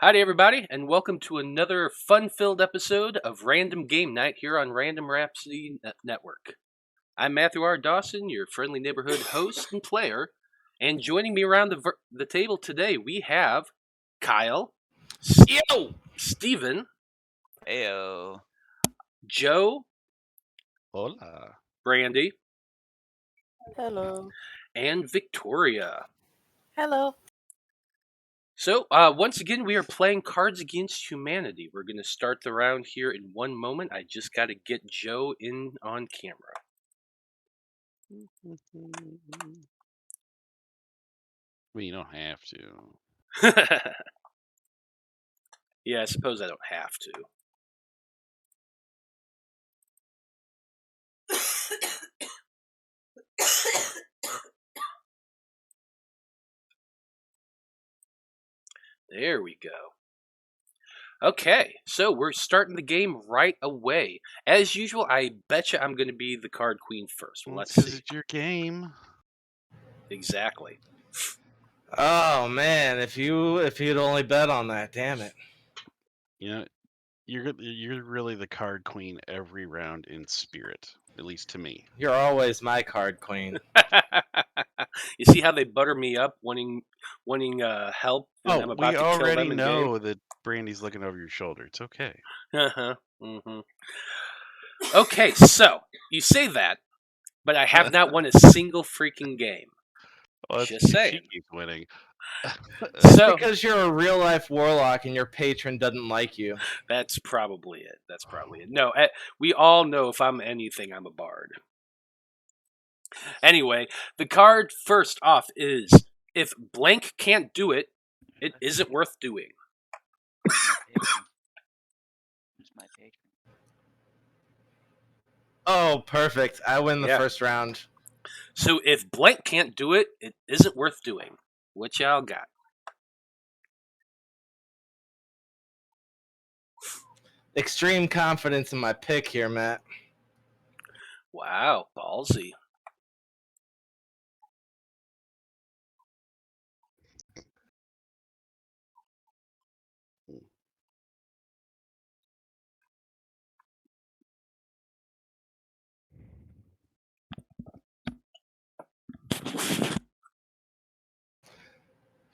Howdy, everybody, and welcome to another fun-filled episode of Random Game Night here on Random Rhapsody Network. I'm Matthew R. Dawson, your friendly neighborhood host and player, and joining me around the table today we have Kyle, Yo! Steven, Heyo. Joe, Hola. Brandy, Hello. and Victoria. Hello. So, once again, we are playing Cards Against Humanity. We're going to start the round here in one moment. I just got to get Joe in on camera. Well, you don't have to. Yeah, I suppose I don't have to. There we go. Okay, so we're starting the game right away. As usual, I betcha I'm going to be the card queen first. Well, let's see. It's your game. Exactly. Oh man, if you'd only bet on that, damn it. You know, you're really the card queen every round in spirit, at least to me. You're always my card queen. You see how they butter me up, wanting help? Oh, I'm about we to kill them already in know that Brandy's looking over your shoulder. It's okay. game. Okay, so you say that, but I have not won a single freaking game. Well, Just saying. She keeps winning. So Because you're a real life warlock and your patron doesn't like you. that's probably it. No, we all know if I'm anything, I'm a bard. Anyway, the card first off is if blank can't do it, it isn't worth doing. Who's my patron? Oh, perfect. I win the Yeah. first round. So if blank can't do it, it isn't worth doing. What y'all got? Extreme confidence in my pick here, Matt. Wow, ballsy.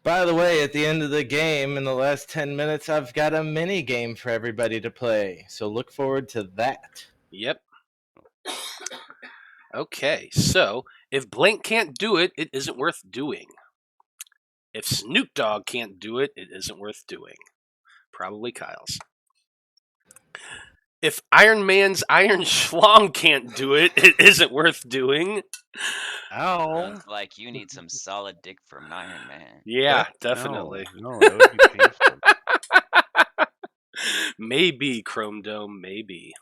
By the way, at the end of the game, in the last 10 minutes, I've got a mini game for everybody to play. So look forward to that. Yep. Okay, so if blank can't do it, it isn't worth doing. If Snoop Dogg can't do it, it isn't worth doing. Probably Kyle's. If Iron Man's Iron Schlong can't do it, it isn't worth doing. Ow. Sounds like you need some solid dick from Iron Man. Yeah, What? definitely. No, that would be painful. Maybe, Chrome Dome, maybe.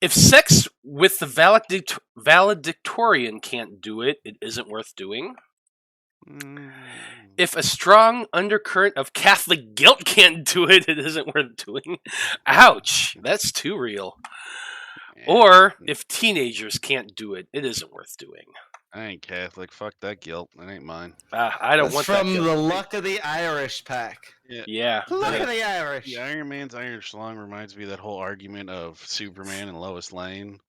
If sex with the valedictorian can't do it, it isn't worth doing. If a strong undercurrent of Catholic guilt can't do it, it isn't worth doing. Ouch, that's too real. Or if teenagers can't do it, it isn't worth doing. I ain't Catholic. Fuck that guilt. That ain't mine. I don't That's want from that the guilt. Luck of the Irish pack. Yeah. Luck of the Irish. The Iron Man's Iron Schlong reminds me of that whole argument of Superman and Lois Lane,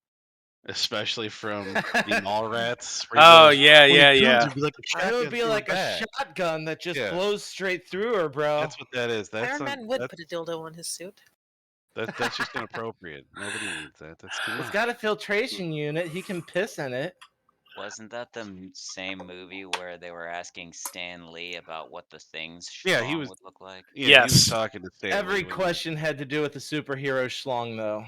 especially from the Mallrats. where he Oh, goes, yeah, "When yeah, he yeah. comes, it'd be like a It shotgun would be through her like a back." shotgun that just Yeah. blows straight through her, bro. That's what that is. That's Iron Man would that's, put a dildo on his suit. that's just inappropriate. Nobody needs that. That's too It's much. got a filtration unit. He can piss in it. Wasn't that the same movie where they were asking Stan Lee about what the things Yeah, he Schlong was- would look like? Yeah, he was Yes. talking to Stan Every Lee when he- question had to do with the superhero schlong, though.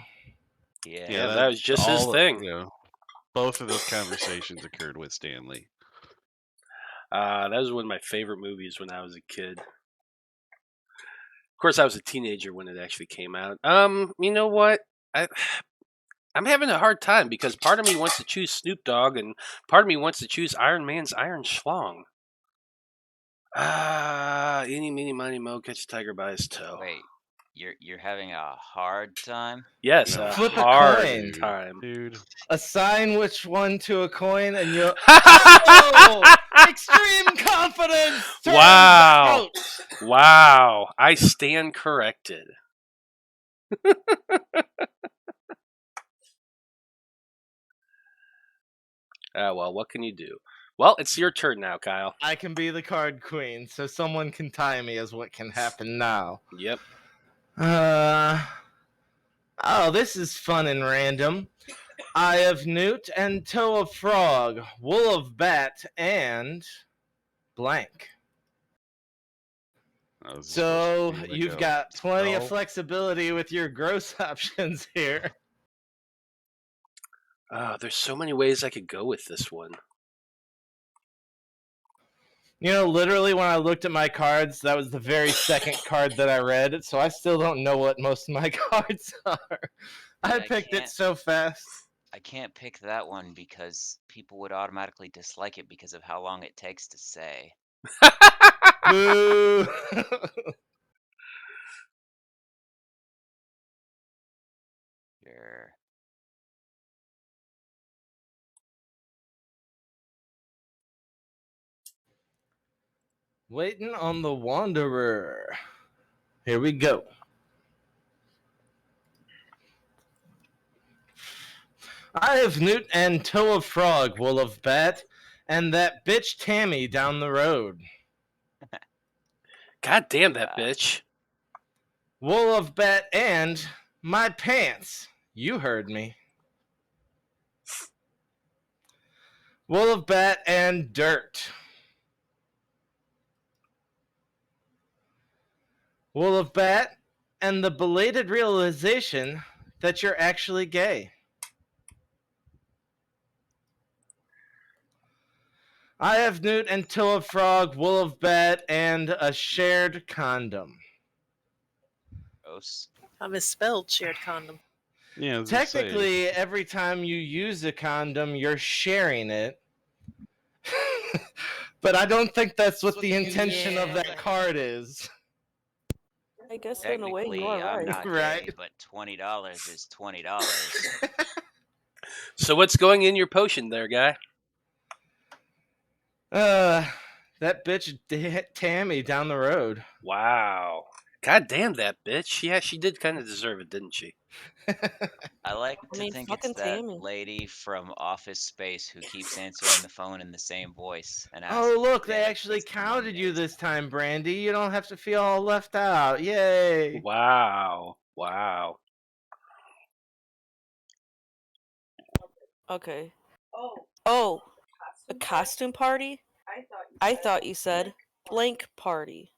Yeah. Yeah, that was just his all- thing. You know, both of those conversations occurred with Stan Lee. That was one of my favorite movies when I was a kid. Of course, I was a teenager when it actually came out. You know what? I'm having a hard time because part of me wants to choose Snoop Dogg and part of me wants to choose Iron Man's Iron Schlong. Eeny, meeny, miny, mo, catch a tiger by his toe. Wait, You're having a hard time. Yes, No. a Flip a hard coin. time. Dude. Assign which one to a coin, and you'll. Oh! Extreme confidence! Turns Wow. out! Wow. I stand corrected. Well, what can you do? Well, it's your turn now, Kyle. I can be the card queen, so someone can tie me as what can happen now. Yep. Oh, this is fun and random. Eye of newt and toe of frog, wool of bat, and blank. Oh, this is So supposed to be like you've a got plenty of spell? flexibility with your gross options here. There's so many ways I could go with this one. You know, literally when I looked at my cards, that was the very second card that I read, so I still don't know what most of my cards are. I I picked it can't- so fast. I can't pick that one because people would automatically dislike it because of how long it takes to say. Boo! Sure. Waiting on the Wanderer. Here we go. Eye of newt and toe of frog, wool of bat, and that bitch Tammy down the road. God damn that bitch. Wool of bat and my pants. You heard me. Wool of bat and dirt. Wool of bat and the belated realization that you're actually gay. I have newt and toe of frog, wool of bat, and a shared condom. Gross. I misspelled shared condom. Yeah, I was gonna say, Technically, every time you use a condom, you're sharing it. But I don't think that's what the intention of that card is. I guess in a way Technically, you are I'm right. not Right. gay, but $20 is $20. So what's going in your potion there, guy? That bitch Tammy down the road. Wow. God damn that bitch. Yeah, she did kind of deserve it, didn't she? I like I to mean, think it's fucking that Tammy. lady from Office Space who keeps answering the phone in the same voice and asks. Oh, look, they "Yeah, actually it's the counted you Mondays." this time, Brandy. You don't have to feel all left out. Yay. Wow. Wow. Okay. Oh, a costume party? I thought you said blank party.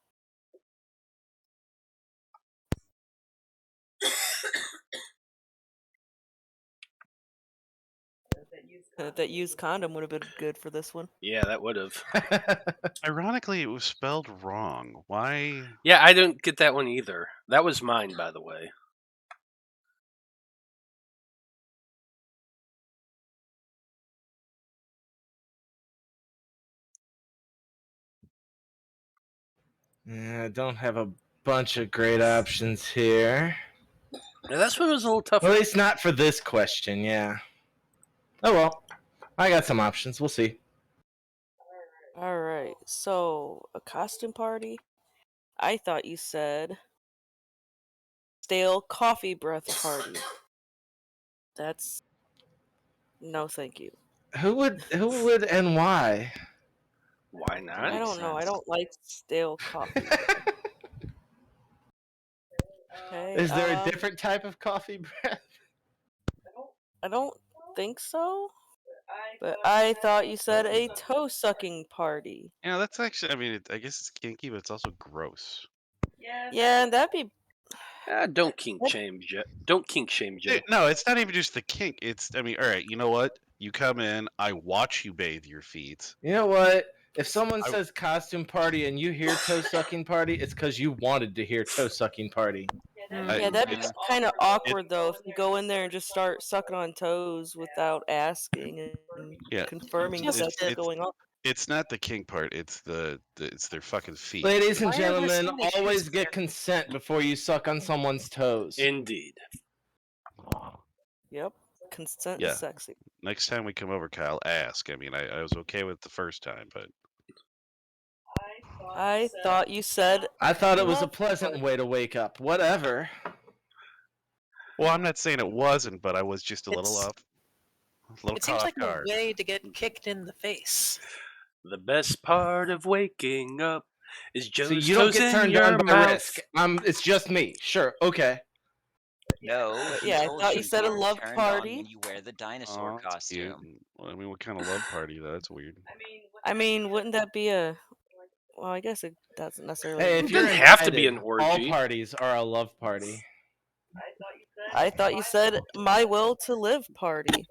That used condom would have been good for this one. Yeah, that would have. ironically, it was spelled wrong. Why? Yeah, I don't get that one either. That was mine, by the way. Yeah, I don't have a bunch of great options here. Now, this one was a little At tougher. least not for this question, yeah. Oh well. I got some options. We'll see. Alright, so a costume party? I thought you said stale coffee breath party. That's no thank you. Who would and why? Why not? I don't know. I don't like stale coffee. Okay, Is there a different type of coffee breath? I don't think so. But I thought you said a toe sucking party. Yeah, that's actually. I mean, I guess it's kinky, but it's also gross. Yeah, that'd be. Don't kink shame, Don't kink shame, Joe. No, it's not even just the kink. It's. I mean, all right. You know what? You come in. I watch you bathe your feet. You know what? If someone I- says costume party and you hear toe sucking party, it's because you wanted to hear toe sucking party. Yeah, that'd be it's- kind of awkward though if you go in there and just start sucking on toes without asking and Yeah, confirming it's- that that's it's- going on. It's not the kink part. It's it's their fucking feet. Ladies and Why are there so gentlemen, many always shoes get there? consent before you suck on someone's toes. Indeed. Yep. Consent Yeah. is sexy. Next time we come over, Kyle, ask. I mean, I was okay with the first time, but I thought you said I thought it was a love pleasant party. way to wake up. Whatever. well, I'm not saying it wasn't, but I was just a little It's- off, a little It caught seems off like a guard. way to get kicked in the face. The best part of waking up is Joe's So you don't toes get in turned your on by mouth. Risk. It's just me. Sure. Okay. No, But he yeah, I told thought you you said a get love turned party. on when you wear the dinosaur Aw, that's cute. costume. Well, I mean, what kind of love party? That's weird. I mean, wouldn't that be a? Well, I guess it doesn't necessarily. Hey, It if you're doesn't have to be invited, an all orgy. parties are a love party. I thought you said my will to live party.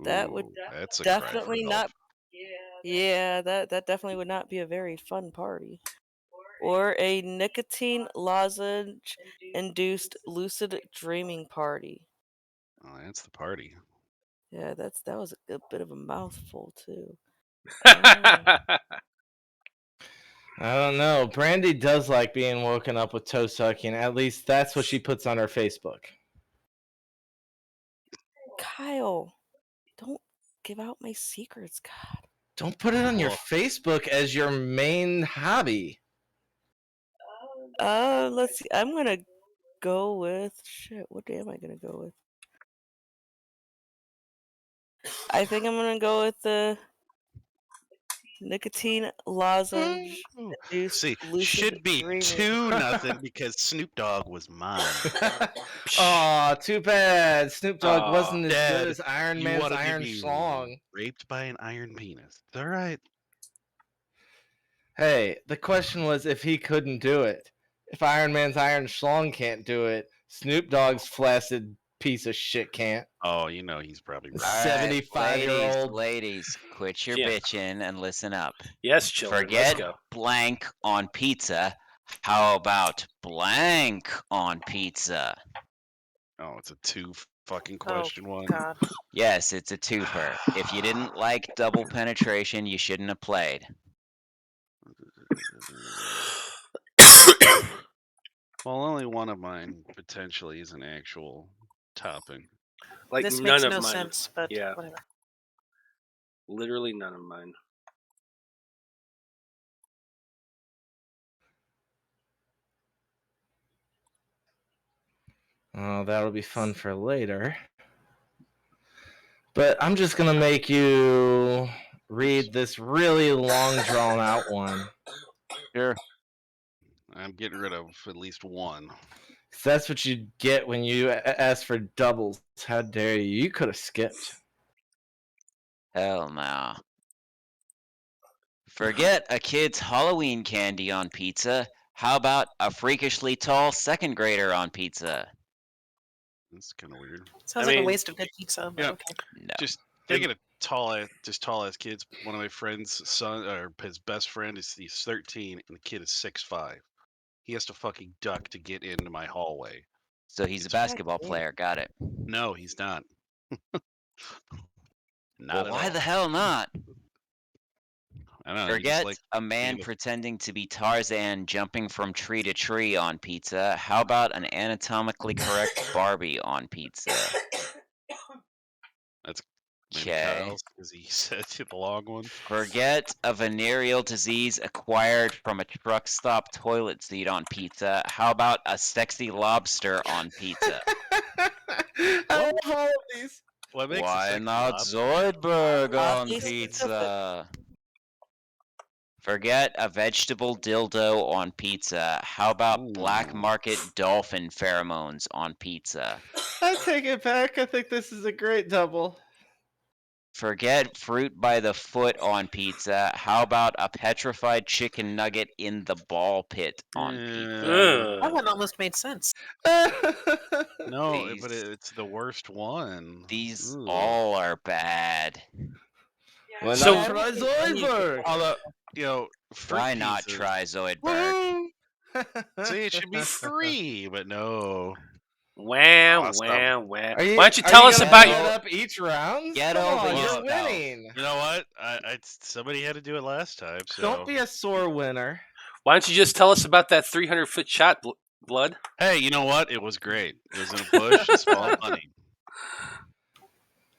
That would Ooh, that's a definitely cry for not. help. Yeah, that definitely would not be a very fun party. Or a nicotine lozenge induced lucid dreaming party. Oh, that's the party. Yeah, that was a bit of a mouthful too. I don't know. Brandy does like being woken up with toe sucking. At least that's what she puts on her Facebook. Kyle, don't give out my secrets, God. Don't put it on your Well- Facebook as your main hobby. Let's see. I'm gonna go with shit. What day am I gonna go with? I think I'm gonna go with the nicotine lozenge induced See, lucid should be dreaming. 2-0 because Snoop Dogg was mine. Aw, too bad. Snoop Dogg Aw, wasn't as Dad, good as Iron you Man's wanted to Iron be Schlong. raped by an iron penis. It's all right. Hey, the question was if he couldn't do it. If Iron Man's Iron Schlong can't do it, Snoop Dogg's flaccid piece of shit can't. Oh, you know he's probably right. All right, 75-year-old. ladies, quit your Yeah. bitching and listen up. Yes, children. Forget Let's go. blank on pizza. How about blank on pizza? Oh, it's a two fucking question one. God. Yes, it's a twofer. If you didn't like double penetration, you shouldn't have played. Well, only one of mine potentially is an actual topping. Like This none makes of no mine. sense, but Yeah. whatever. Literally none of mine. Oh, that'll be fun for later. But I'm just going to make you read this really long, drawn out one. Sure. I'm getting rid of at least one. 'Cause that's what you get when you ask for doubles. How dare you? You could have skipped. Hell no. Forget a kid's Halloween candy on pizza. How about a freakishly tall second grader on pizza? That's kind of weird. Sounds I like mean, a waste of good pizza, but yeah. okay. No. Just thinking of tall ass kids. One of my friends' son or his best friend he's 13 and the kid is 6'5". He has to fucking duck to get into my hallway. So he's a It's- basketball damn. player. Got it. No, he's not. Not Well, at why all. the hell not? I don't know. he just Forget like a man being a- pretending to be Tarzan jumping from tree to tree on pizza. How about an anatomically correct Barbie on pizza? maybe Okay. Kyle's, because he said the long one. Forget a venereal disease acquired from a truck stop toilet seat on pizza. How about a sexy lobster on pizza? I love all of these. What makes a Why sexy not lobster? Zoidberg on Oddly pizza? Forget a vegetable dildo on pizza. How about black Ooh. market dolphin pheromones on pizza? I take it back. I think this is a great double. Forget fruit by the foot on pizza. How about a petrified chicken nugget in the ball pit on pizza? That Ugh. one almost made sense. No, These- but it's the worst one. These Ooh. all are bad. Why So- not try Zoidberg? Although, you know, fruit Why not pizzas- try Zoidberg? See, it should be 3, but no. Wham, Awesome. wham, wham. Are you, Why don't you are tell you us gonna about add your... up each round? Get Come over on, you're yourself. winning. You know what? Somebody had to do it last time, so Don't be a sore winner. Why don't you just tell us about that 300-foot shot, Blood? hey, you know what? It was great. It was in a bush, a small bunny.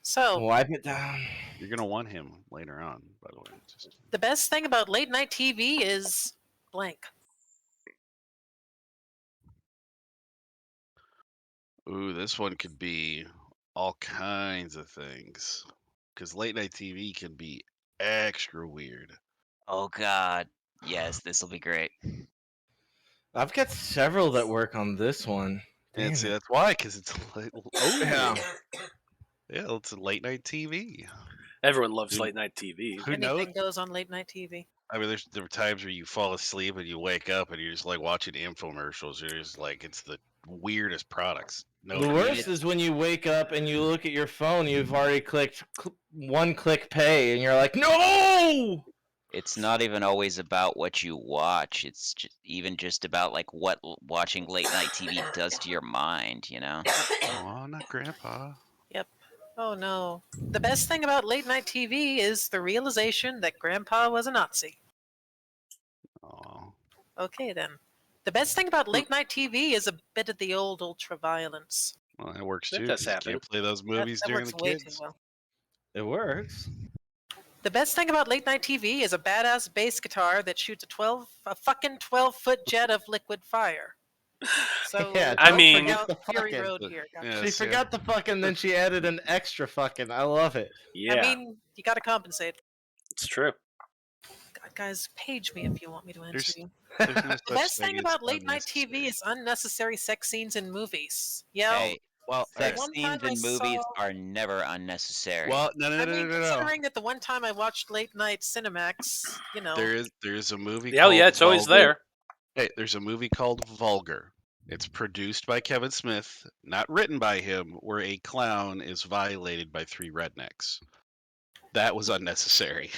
So, Wipe it down. You're gonna want him later on, by the way. Just the best thing about late night TV is blank. ooh, this one could be all kinds of things. Because late night TV can be extra weird. Oh God. Yes, this will be great. I've got several that work on this one. And Damn see, it. that's why, because it's Yeah. yeah, it's a late night TV. Everyone loves Dude. late night TV. Who knows? Anything goes on late night TV. I mean, there are times where you fall asleep and you wake up and you're just like watching infomercials. You're just like, it's the weirdest products. No, The worst is when you wake up and you look at your phone, you've already clicked one click pay, and you're like, no! It's not even always about what you watch. It's even just about like what watching late night TV does to your mind, you know? Oh, not Grandpa. Oh no. The best thing about late night TV is the realization that Grandpa was a Nazi. Oh, Okay then. The best thing about late night TV is a bit of the old ultra violence. well, that works That too. does 'Cause you happen. can't play those movies that during works the way kids. too well. It works. The best thing about late night TV is a badass bass guitar that shoots a fucking 12-foot jet of liquid fire. So Yeah, I don't mean- forget out the Fury fucking. Road here. guys. Yeah, She so- forgot the fucking, then she added an extra fucking. I love it. Yeah, I mean, you got to compensate. it's true. God, guys, page me if you want me to answer There's- you. There's no The such best thing as about late night TV unnecessary. is unnecessary sex scenes in movies. Yeah. Hey, Well, sex one scenes time I in movies saw- are never unnecessary. well, no, I mean, considering that the one time I watched late night Cinemax, you know, There's a movie. Hell called yeah, it's always Vulgar. there. Hey, there's a movie called Vulgar. It's produced by Kevin Smith, not written by him, where a clown is violated by three rednecks. That was unnecessary.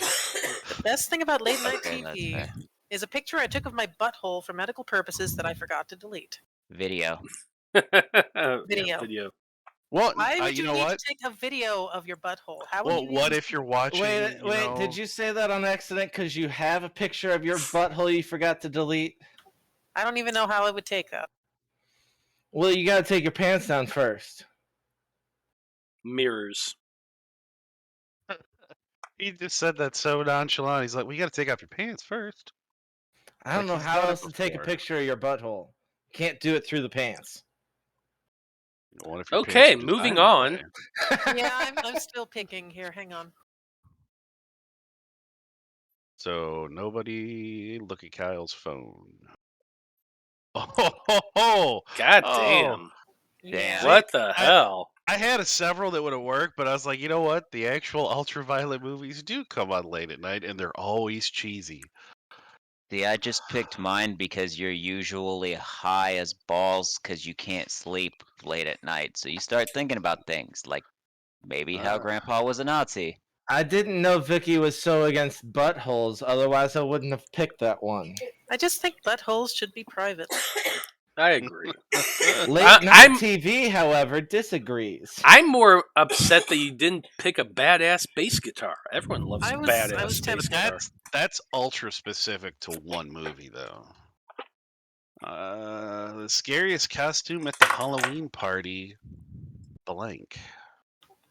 the best thing about late night Okay, that's TV fair. is a picture I took of my butthole for medical purposes that I forgot to delete. Video. Yeah, Video. video. Well, Why would you you know need what? to take a video of your butthole? How would Well, you what even- if you're watching? Wait, did you say that on accident because you have a picture of your butthole you forgot to delete? I don't even know how I would take that. Well, you gotta take your pants down first. Mirrors. He just said that so nonchalant. He's like, "We got to take off your pants first." I don't Like, know he's how done it else to take a before. picture of your butthole. Can't do it through the pants. What if your pants Okay, are moving designed that on. way? Yeah, I'm still picking here. Hang on. So nobody look at Kyle's phone. Oh, God oh. damn. Yeah. What the hell? I had several that would have worked, but I was like, you know what? The actual ultraviolet movies do come on late at night, and they're always cheesy. See, I just picked mine because you're usually high as balls because you can't sleep late at night. So you start thinking about things like maybe how Grandpa was a Nazi. I didn't know Vicky was so against buttholes, otherwise I wouldn't have picked that one. I just think buttholes should be private. I agree. Late I- night I'm- TV, however, disagrees. I'm more upset that you didn't pick a badass bass guitar. Everyone loves I a was badass bass tempted. guitar. That's ultra specific to one movie, though. The scariest costume at the Halloween party, blank.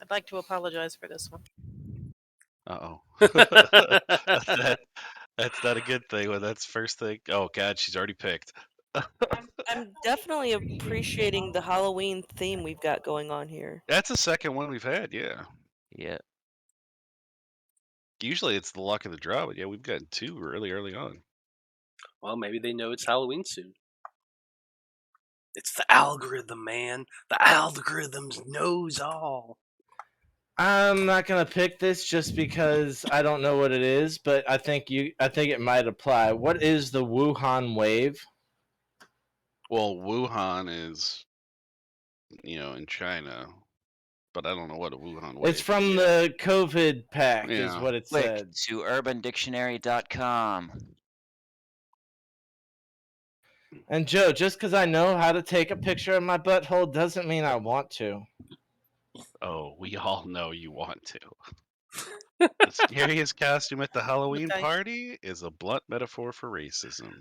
I'd like to apologize for this one. Uh-oh. That's not a good thing when that's first thing. Oh, God, she's already picked. I'm definitely appreciating the Halloween theme we've got going on here. That's the second one we've had, yeah. Yeah. Usually it's the luck of the draw, but yeah, we've gotten two really early on. Well, maybe they know it's Halloween soon. It's the algorithm, man. The algorithm knows all. I'm not gonna pick this just because I don't know what it is, but I think it might apply. What is the Wuhan wave? Well, Wuhan is, in China, but I don't know what a Wuhan wave It's from is. the COVID pack, is Yeah. what it Click said. to urbandictionary.com. And Joe, just because I know how to take a picture of my butthole doesn't mean I want to. Oh, we all know you want to. The scariest costume at the Halloween Okay. party is a blunt metaphor for racism.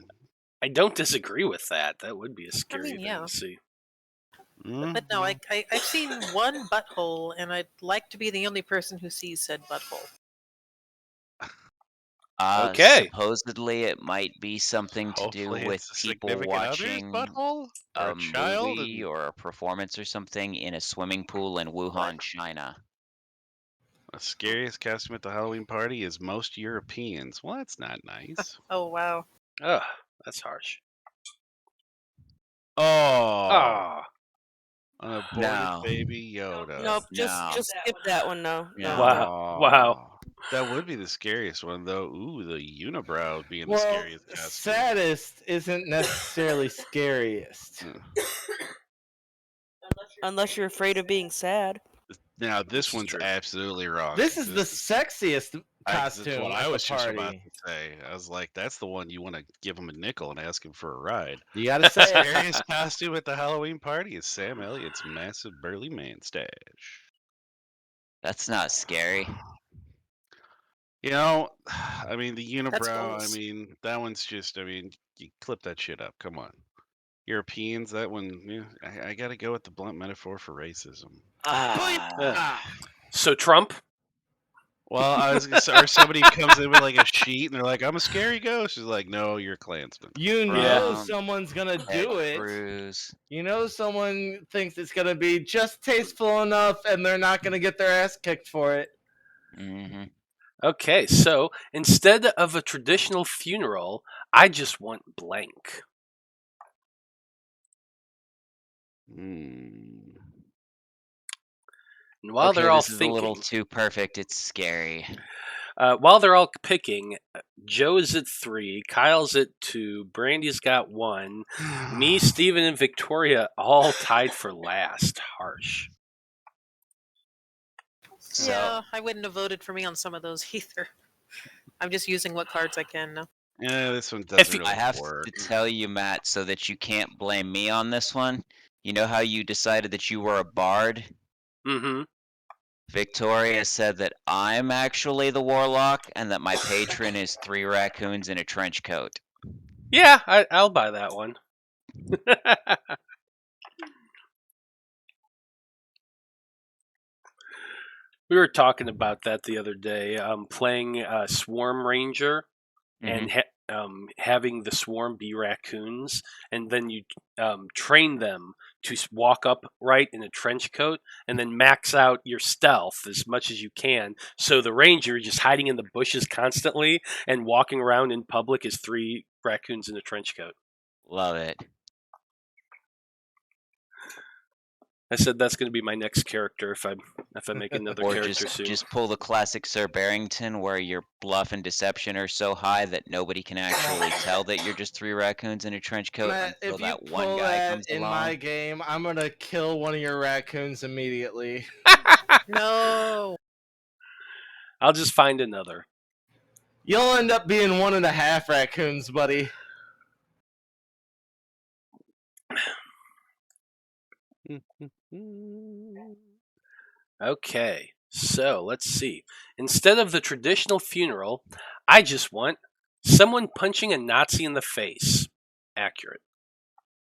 I don't disagree with that. That would be a scary thing yeah. to see. But no, I've seen one butthole, and I'd like to be the only person who sees said butthole. Okay. Supposedly, it might be something to do Hopefully with it's a people significant other's watching butthole or a a child. movie And or a performance or something in a swimming pool in Wuhan, China. the scariest costume at the Halloween party is most Europeans. Well, that's not nice. Oh wow. Ugh, that's harsh. Oh, Ah. an aborted No. baby Yoda. Nope, No. just skip that one. No. Yeah. Wow. Wow. That would be the scariest one, though. Ooh, the unibrow being the Well, scariest costume. saddest isn't necessarily scariest. Unless you're afraid of being sad. Now, this is one's true. absolutely wrong. This is the sexiest That's costume what I at was the just about party. to say. I was like, that's the one you want to give him a nickel and ask him for a ride. You gotta say it. Scariest costume at the Halloween party is Sam Elliott's massive burly man stash. That's not scary. You know, I mean, the unibrow, I goals. mean, that one's just, I mean, you clip that shit up. Come on. Europeans, that one, yeah, I got to go with the blunt metaphor for racism. So Trump? Well, I was gonna say, or somebody comes in with like a sheet and they're like, I'm a scary ghost. She's like, no, you're a Klansman. You know Yeah. someone's gonna Ted do it. Cruz. You know someone thinks it's gonna be just tasteful enough and they're not gonna get their ass kicked for it. Mm-hmm. Okay, so instead of a traditional funeral, I just want blank. Hmm. And while Okay, they're all this is a little thinking, too perfect. It's scary. while they're all picking, Joe is at 3, Kyle's at 2, Brandy's got 1, me, Steven, and Victoria all tied for last. Harsh. So, Yeah, I wouldn't have voted for me on some of those either. I'm just using what cards I can now. Yeah, this one doesn't really I have work. to tell you, Matt, so that you can't blame me on this one. You know how you decided that you were a bard? Mm-hmm. Victoria said that I'm actually the warlock and that my patron is 3 raccoons in a trench coat. Yeah, I'll buy that one. We were talking about that the other day. Playing Swarm Ranger and having the swarm be raccoons, and then you train them to walk upright in a trench coat, and then max out your stealth as much as you can. So the ranger is just hiding in the bushes constantly and walking around in public as 3 raccoons in a trench coat. Love it. I said that's going to be my next character if I make another Or character soon. just pull the classic Sir Barrington where your bluff and deception are so high that nobody can actually tell that you're just 3 raccoons in a trench coat Matt, until if you that one pull guy that comes in along. my game, I'm gonna kill one of your raccoons immediately. No. I'll just find another. You'll end up being 1.5 raccoons, buddy. Okay, so let's see. Instead of the traditional funeral, I just want someone punching a Nazi in the face. Accurate.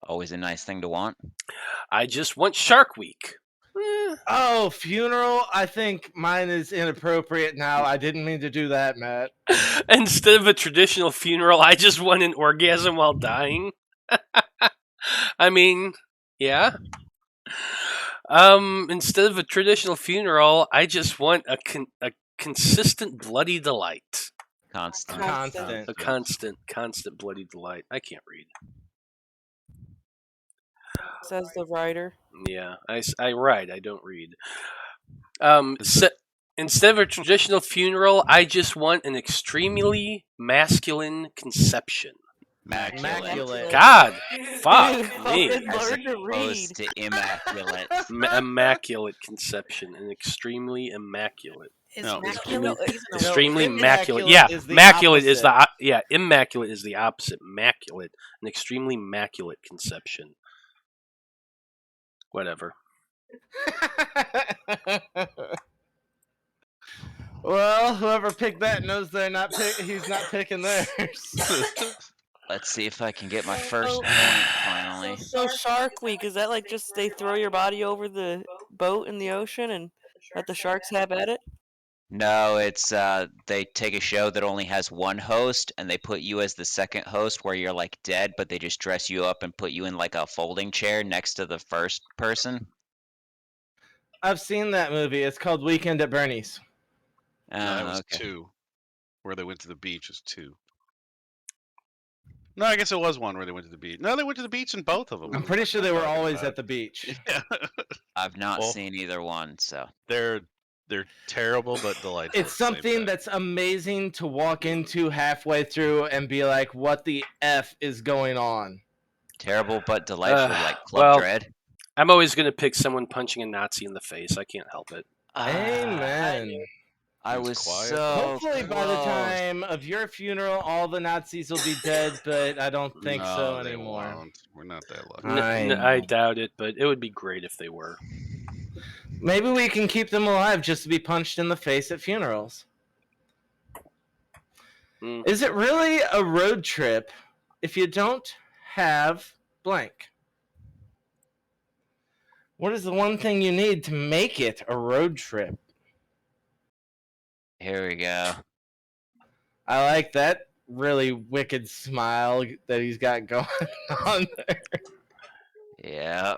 Always a nice thing to want. I just want Shark Week. Oh, funeral? I think mine is inappropriate now. I didn't mean to do that, Matt. Instead of a traditional funeral, I just want an orgasm while dying. I mean, yeah. Instead of a traditional funeral, I just want a consistent bloody delight. Constant. Constant. A constant bloody delight. I can't read. Says the writer. Yeah, I write. I don't read. Instead of a traditional funeral, I just want an extremely masculine conception. Immaculate. God, fuck me. Fucking As learn to read. opposed to immaculate. Immaculate conception, an extremely immaculate. Is No. immaculate? He's an Extremely ocean. immaculate. immaculate Yeah, is the immaculate is the opposite. immaculate is the opposite. Immaculate, an extremely immaculate conception. Whatever. Well, whoever picked that knows he's not picking theirs. Let's see if I can get my first Oh. point finally. So Shark Week, is that like just they throw your body over the boat in the ocean and let the sharks have at it? No, it's they take a show that only has one host and they put you as the second host where you're like dead, but they just dress you up and put you in like a folding chair next to the first person. I've seen that movie. It's called Weekend at Bernie's. No, that was Okay. 2. Where they went to the beach was 2. No, I guess it was one where they went to the beach. No, they went to the beach in both of them. I'm pretty sure they were always at the beach. Yeah. I've not Well, seen either one, so They're terrible but delightful. It's something that's amazing to walk into halfway through and be like, what the F is going on? terrible but delightful, like Club well, Dread. I'm always going to pick someone punching a Nazi in the face. I can't help it. Amen. I It was was quiet. so Hopefully by the close. time of your funeral, all the Nazis will be dead, but I don't think so No, they anymore. won't. We're not that lucky. I I doubt it, but it would be great if they were. Maybe we can keep them alive just to be punched in the face at funerals. Mm. Is it really a road trip if you don't have blank? What is the one thing you need to make it a road trip? Here we go. I like that really wicked smile that he's got going on there. Yeah.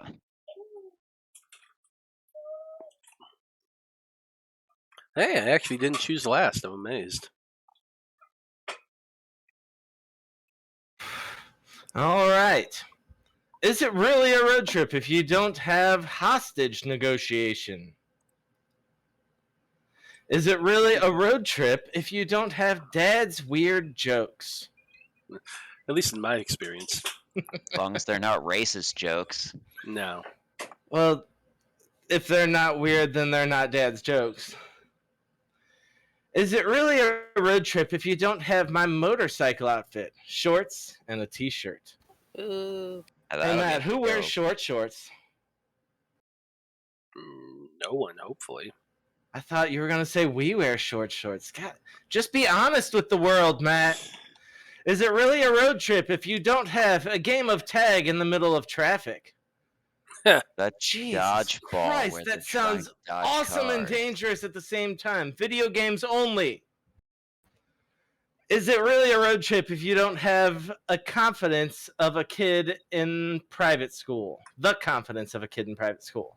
Hey, I actually didn't choose last. I'm amazed. All right. Is it really a road trip if you don't have hostage negotiation? Is it really a road trip if you don't have dad's weird jokes? At least in my experience. As long as they're not racist jokes. No. Well, if they're not weird, then they're not dad's jokes. Is it really a road trip if you don't have my motorcycle outfit, shorts, and a t-shirt? Ooh. Hey, Matt, who wears shorts? No one, hopefully. I thought you were going to say we wear shorts. God, just be honest with the world, Matt. Is it really a road trip if you don't have a game of tag in the middle of traffic? That Jesus dodgeball Christ, where that they're trying sounds to dodge awesome and cars. dangerous at the same time. Video games only. Is it really a road trip if you don't have a confidence of a kid in private school? The confidence of a kid in private school.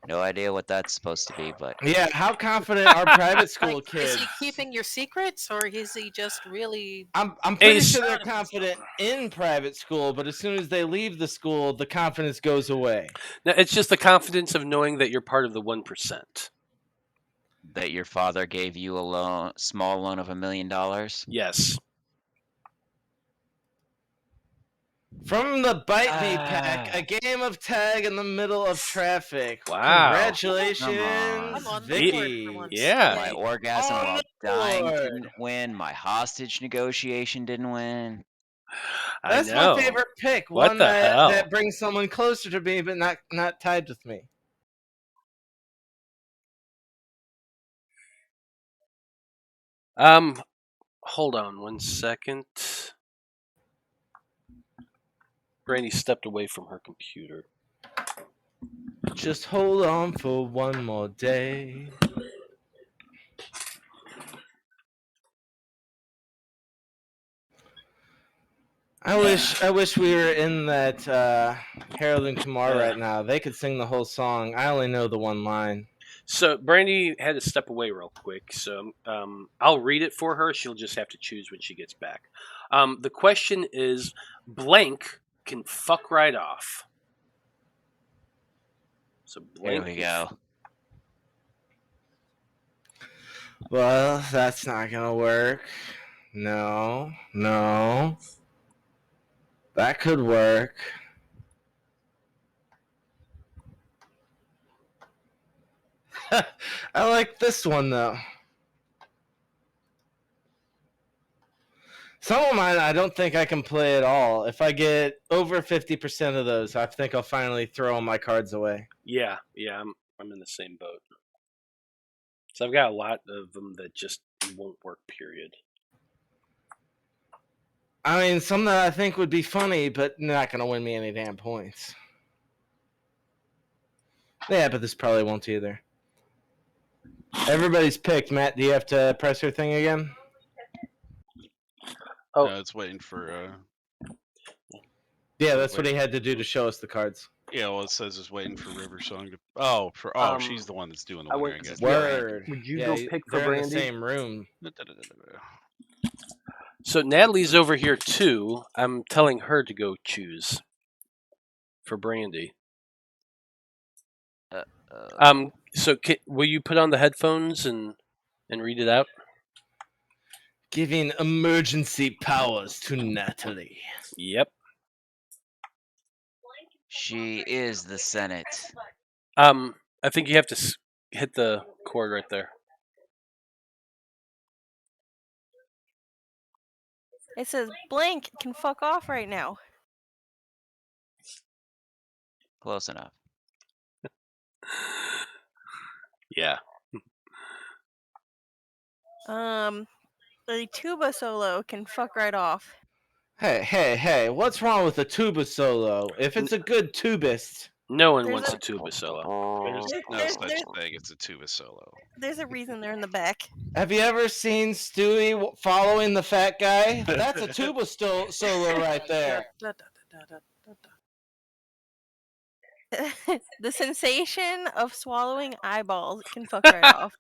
No idea what that's supposed to be, but Yeah, how confident are private school Like, kids? is he keeping your secrets, or is he just really? I'm pretty Ace. sure they're confident in private school, but as soon as they leave the school, the confidence goes away. No, it's just the confidence of knowing that you're part of the 1%. that your father gave you a small loan of $1 million. Yes. From the Bite Me Pack, a game of tag in the middle of traffic. Wow. Congratulations, I'm on the board Vicky. for once. Yeah. My Yay. orgasm On while the dying board. didn't win. My hostage negotiation didn't win. That's I know. my favorite pick. What One the that, hell? that brings someone closer to me, but not tied with me. Hold on 1 second. Brandy stepped away from her computer. Just hold on for one more day. I wish we were in that Heralding Tomorrow right now. They could sing the whole song. I only know the one line. So Brandy had to step away real quick. So I'll read it for her. She'll just have to choose when she gets back. The question is, blank can fuck right off. So blank. Here we go. Well, that's not gonna work. No. That could work. I like this one though. Some of mine, I don't think I can play at all. If I get over 50% of those, I think I'll finally throw all my cards away. Yeah, I'm in the same boat. So I've got a lot of them that just won't work. Period. I mean, some that I think would be funny, but not going to win me any damn points. Yeah, but this probably won't either. Everybody's picked. Matt, do you have to press your thing again? Oh. No, it's waiting for. Yeah, that's what he had to do to show us the cards. Yeah, well, it says it's waiting for River Song to. Oh, she's the one that's doing the I winning, I went- guess. Word. Would you Yeah, go pick for they're in the Brandy? same room. So Natalie's over here too. I'm telling her to go choose for Brandy. So will you put on the headphones and read it out? Giving emergency powers to Natalie. Yep. She is the Senate. I think you have to hit the chord right there. It says blank can fuck off right now. Close enough. Yeah. The tuba solo can fuck right off. Hey, what's wrong with a tuba solo? If it's a good tubist. No one There's wants a- a tuba solo. There's no There's- such there's- thing. It's a tuba solo. There's a reason they're in the back. Have you ever seen Stewie following the fat guy? That's a tuba solo right there. The sensation of swallowing eyeballs can fuck right off.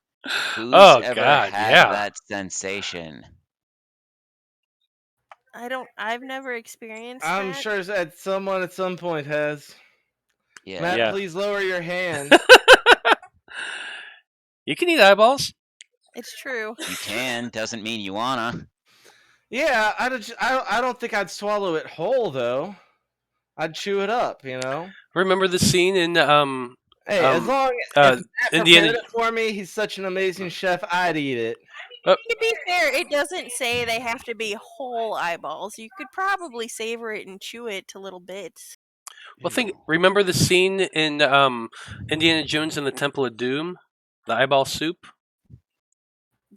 Who's Oh, ever God, had yeah. that sensation? I've never experienced I'm that. sure that someone at some point has. Yeah. Matt, Yeah. please lower your hand. You can eat eyeballs. It's true. You can, doesn't mean you wanna. Yeah, I don't think I'd swallow it whole though. I'd chew it up, you know. Remember the scene in Hey, as long as Matt Indiana- prepared it for me, he's such an amazing chef. I'd eat it. To be fair, it doesn't say they have to be whole eyeballs. You could probably savor it and chew it to little bits. Well, remember the scene in Indiana Jones and the Temple of Doom, the eyeball soup.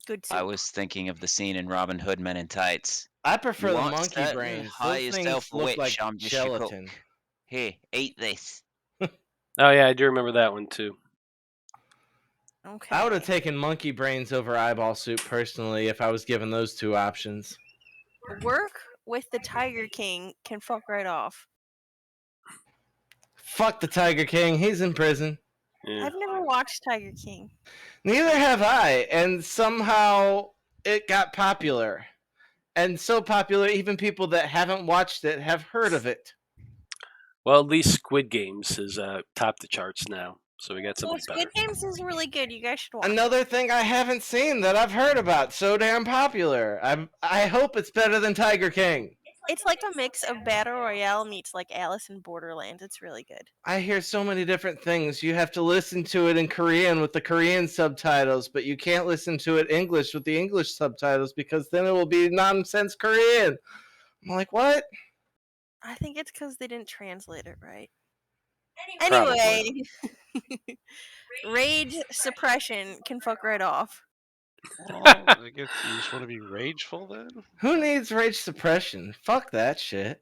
Good soup. I was thinking of the scene in Robin Hood Men in Tights. I prefer You the want monkey certain brains. high Those yourself things look witch, like I'm just your cook. gelatin. Here, eat this. Oh yeah, I do remember that one too. Okay. I would have taken monkey brains over eyeball soup personally if I was given those two options. Work with the Tiger King can fuck right off. Fuck the Tiger King. He's in prison. Yeah. I've never watched Tiger King. Neither have I. And somehow it got popular. And so popular, even people that haven't watched it have heard of it. Well, at least Squid Games is top the charts now, so we got Well, something better. Squid Games is really good. You guys should watch. Another thing I haven't seen that I've heard about. So damn popular. I hope it's better than Tiger King. It's like a mix of Battle Royale meets like Alice in Borderland. It's really good. I hear so many different things. You have to listen to it in Korean with the Korean subtitles, but you can't listen to it English with the English subtitles because then it will be nonsense Korean. I'm like, what? I think it's because they didn't translate it right. Probably. Anyway, rage suppression can fuck right off. Well, I guess you just want to be rageful then? Who needs rage suppression? Fuck that shit.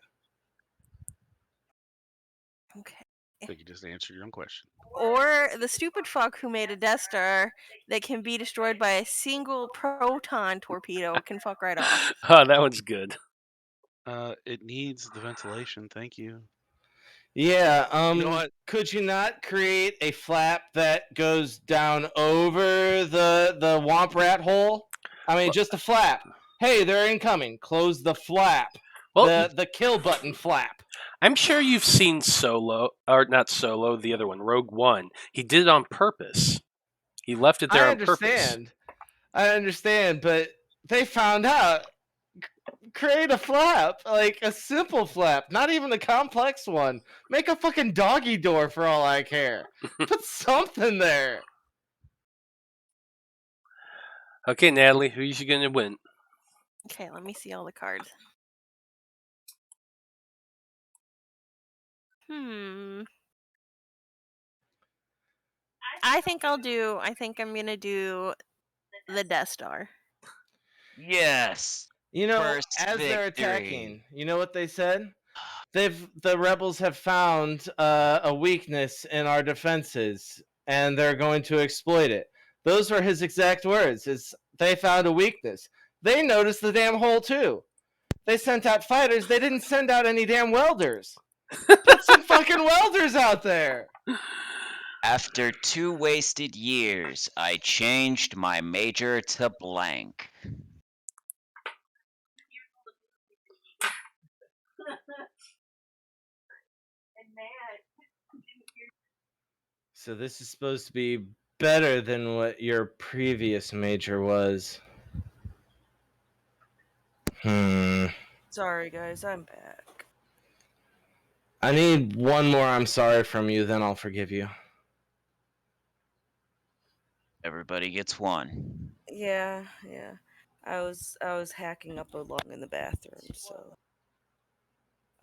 Okay. I think you just answered your own question. Or the stupid fuck who made a Death Star that can be destroyed by a single proton torpedo can fuck right off. Oh, that one's good. It needs the ventilation. Thank you. Yeah, You know what? could you not create a flap that goes down over the womp rat hole? I mean, just a flap. Hey, they're incoming. Close the flap. Well, The kill button flap. I'm sure you've seen Solo, or not Solo, the other one, Rogue One. He did it on purpose. He left it there on purpose. I understand, but they found out. Create a flap, like a simple flap, not even a complex one. Make a fucking doggy door for all I care. Put something there. Okay, Natalie, who's you gonna win? Okay, let me see all the cards. I think I'm gonna do the Death Star. Yes. You know, First as they're victory. attacking, you know what they said? The rebels have found a weakness in our defenses, and they're going to exploit it. Those were his exact words. Is they found a weakness. They noticed the damn hole too. They sent out fighters. They didn't send out any damn welders. Put some fucking welders out there. After 2 wasted years, I changed my major to blank. So this is supposed to be better than what your previous major was. Sorry, guys, I'm back. I need one more I'm sorry from you, then I'll forgive you. Everybody gets one. Yeah. I was hacking up a lung in the bathroom, so.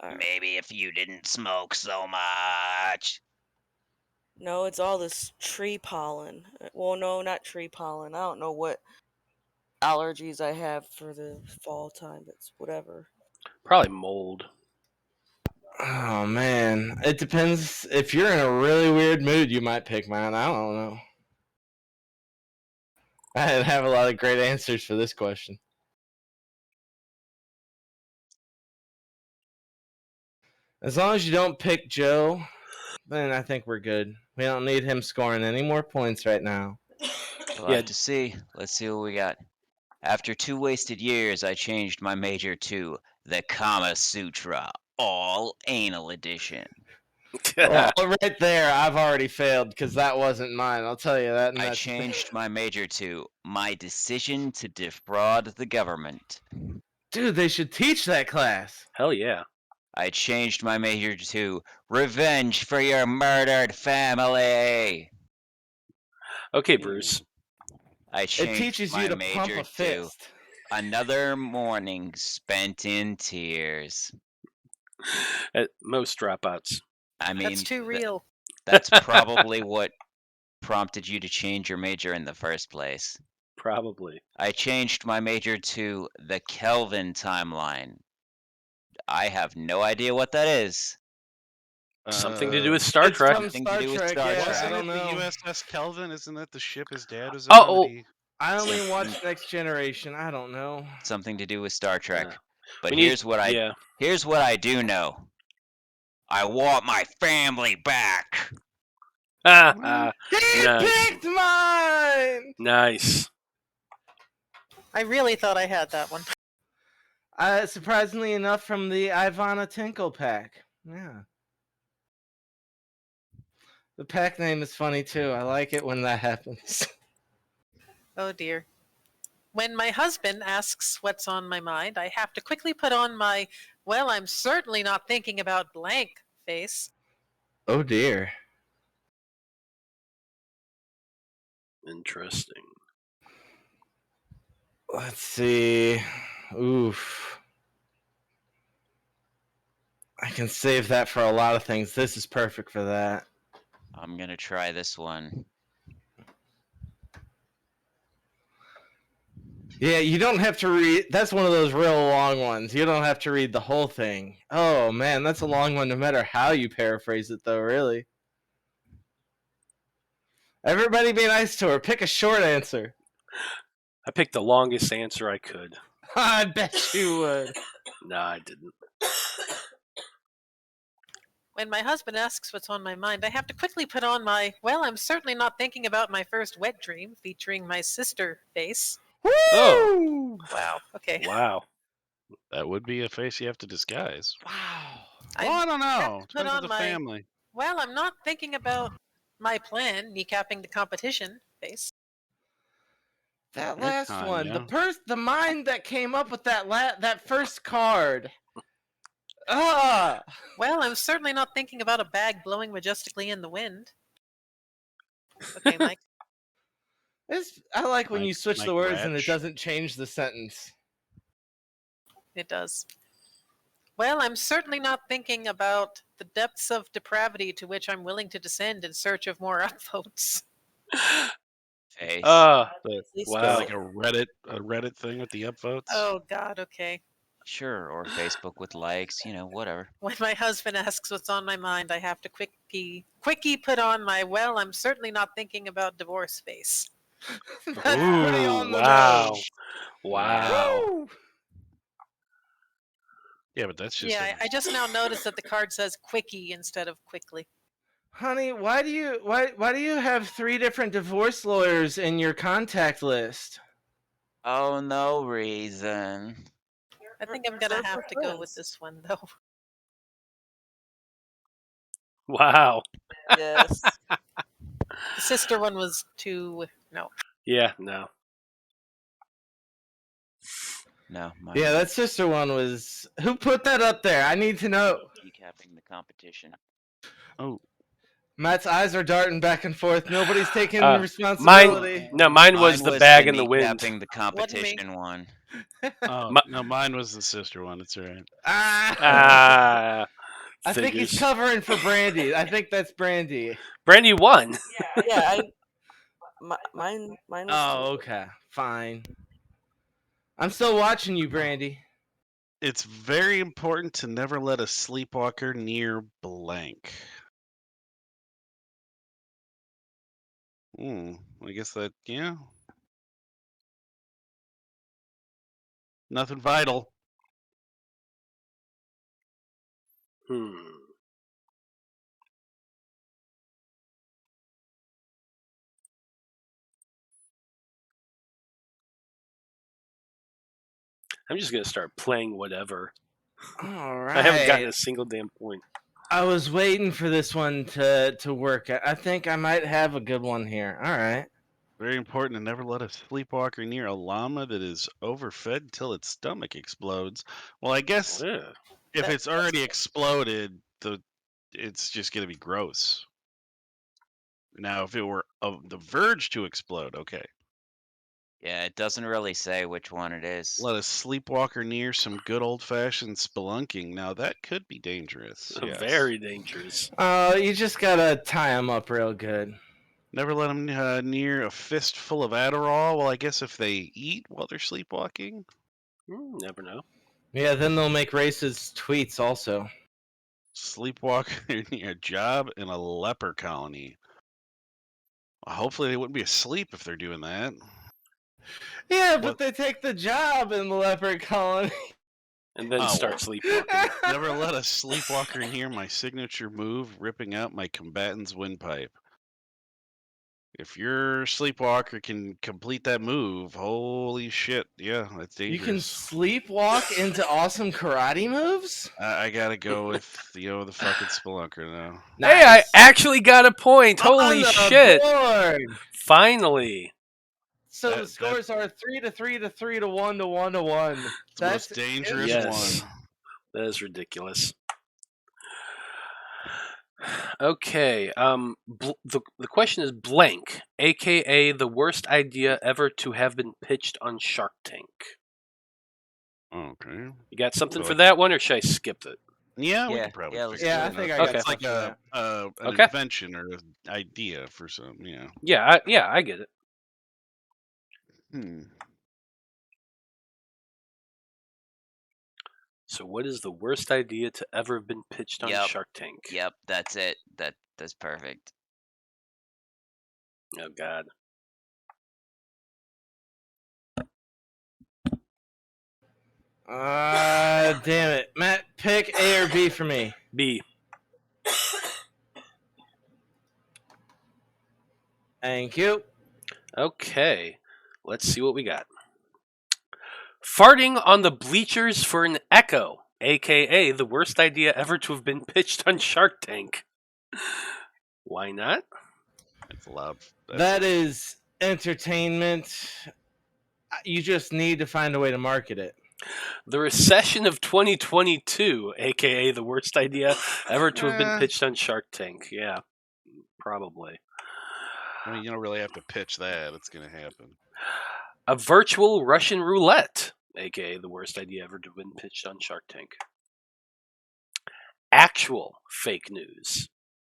All right. Maybe if you didn't smoke so much. No, it's all this tree pollen. Well, no, not tree pollen. I don't know what allergies I have for the fall time. It's whatever. Probably mold. Oh man, it depends. If you're in a really weird mood, you might pick mine. I don't know. I didn't have a lot of great answers for this question. As long as you don't pick Joe, then I think we're good. We don't need him scoring any more points right now. We'll have to see. Let's see what we got. After 2 wasted years, I changed my major to the Kama Sutra All Anal Edition. Well, right there, I've already failed because that wasn't mine. I'll tell you that. I changed my major to my decision to defraud the government. Dude, they should teach that class. Hell yeah. I changed my major to revenge for your murdered family. Okay, Bruce. I It changed teaches my you to major pump a to fist. another morning spent in tears. At most dropouts. I mean, That's too real. That's probably what prompted you to change your major in the first place. Probably. I changed my major to the Kelvin timeline. I have no idea what that is. Something to do with Star It's Trek. from Something to Star do with Trek. Star Yeah, Trek. I Wasn't don't it know. the USS Kelvin? Isn't that the ship his dad was Oh, on? oh. that he- I only watched Next Generation. I don't know. Something to do with Star Trek. But we need- here's what I do know. I want my family back. He Nice. picked mine. Nice. I really thought I had that one. Surprisingly enough, from the Ivana Tinkle pack. Yeah. The pack name is funny too. I like it when that happens. Oh dear. When my husband asks what's on my mind, I have to quickly put on my, well, I'm certainly not thinking about blank face. Oh dear. Interesting. Let's see. Oof. I can save that for a lot of things. This is perfect for that. I'm gonna try this one. Yeah, you don't have to read. That's one of those real long ones. You don't have to read the whole thing. Oh man, that's a long one no matter how you paraphrase it, though, really. Everybody be nice to her. Pick a short answer. I picked the longest answer I could. I bet you would. No, I didn't. When my husband asks what's on my mind, I have to quickly put on my, well, I'm certainly not thinking about my first wet dream featuring my sister face. Woo! Oh. Wow. Okay. Wow. That would be a face you have to disguise. Wow. Well, I don't have know. to put Depends on on the my- family. Well, I'm not thinking about my plan, kneecapping the competition face. That Good last con, one, yeah. the mind that came up with that first card. Ah. Well, I'm certainly not thinking about a bag blowing majestically in the wind. Okay, Mike. I like when you Mike- switch the Mike words and it Ratch. doesn't change the sentence. It does. Well, I'm certainly not thinking about the depths of depravity to which I'm willing to descend in search of more upvotes. Face. But Wow. like a Reddit thing with the upvotes. Oh, God, okay. Sure, or Facebook with likes, whatever. When my husband asks what's on my mind, I have to quickie put on my, well, I'm certainly not thinking about divorce face. That's pretty on the Wow. nose. Wow. Woo! Yeah, but that's just Yeah, I just now noticed that the card says quickie instead of quickly. Honey, why do you have 3 different divorce lawyers in your contact list? Oh, no reason. I think I'm going to have to go with this one, though. Wow. Yes. The sister one was too... No. Yeah, no. No, mine Yeah, was that sister one was. Who put that up there? I need to know. decapping the competition. oh Matt's eyes are darting back and forth. Nobody's taking Mine, responsibility. no, mine was the bag in the wind. Kneecapping the competition one. no, mine was the sister one. It's all right. Ah, I think he's figures. covering for Brandy. I think that's Brandy. Brandy won. Yeah, mine was Oh, okay. Fine. I'm still watching you, Brandy. It's very important to never let a sleepwalker near blank. I guess that, yeah. Nothing vital. I'm just gonna start playing whatever. All right. I haven't gotten a single damn point. I was waiting for this one to work. I think I might have a good one here. All right. Very important to never let a sleepwalker near a llama that is overfed until its stomach explodes. Well, I guess Yeah. if it's already exploded, it's just going to be gross. Now, if it were of the verge to explode, okay. Yeah, it doesn't really say which one it is. Let a sleepwalker near some good old-fashioned spelunking. Now, that could be dangerous. Yes. Very dangerous. You just gotta tie them up real good. Never let them near a fistful of Adderall. Well, I guess if they eat while they're sleepwalking. Never know. Yeah, then they'll make racist tweets also. Sleepwalker near a job in a leper colony. Well, hopefully they wouldn't be asleep if they're doing that. Yeah, but they take the job in the leopard colony. And then start sleepwalking. Never let a sleepwalker near my signature move, ripping out my combatant's windpipe. If your sleepwalker can complete that move, holy shit, yeah, that's dangerous. You can sleepwalk into awesome karate moves? I gotta go with the fucking spelunker now. Nice. Hey, I actually got a point. Holy On the shit. board. Finally. So the scores are 3 to 3 to 3 to 1 to 1 to 1. It's the most dangerous Yes. one. That is ridiculous. Okay. The question is blank, aka the worst idea ever to have been pitched on Shark Tank. Okay. You got something for that one, or should I skip it? Yeah, we can probably. Yeah, I think I got it's like something an invention or an idea for some. Yeah. Yeah, I get it. So, what is the worst idea to ever have been pitched on Shark Tank? Yep, that's it. That's perfect. Oh God. Damn it. Matt, pick A or B for me. B. Thank you. Okay. Let's see what we got. Farting on the bleachers for an echo, aka the worst idea ever to have been pitched on Shark Tank. Why not? It's loud. That is entertainment. You just need to find a way to market it. The recession of 2022, aka the worst idea ever to have been pitched on Shark Tank. Yeah, probably. I mean, you don't really have to pitch that. It's going to happen. A virtual Russian roulette, aka the worst idea ever to been pitched on Shark Tank. Actual fake news,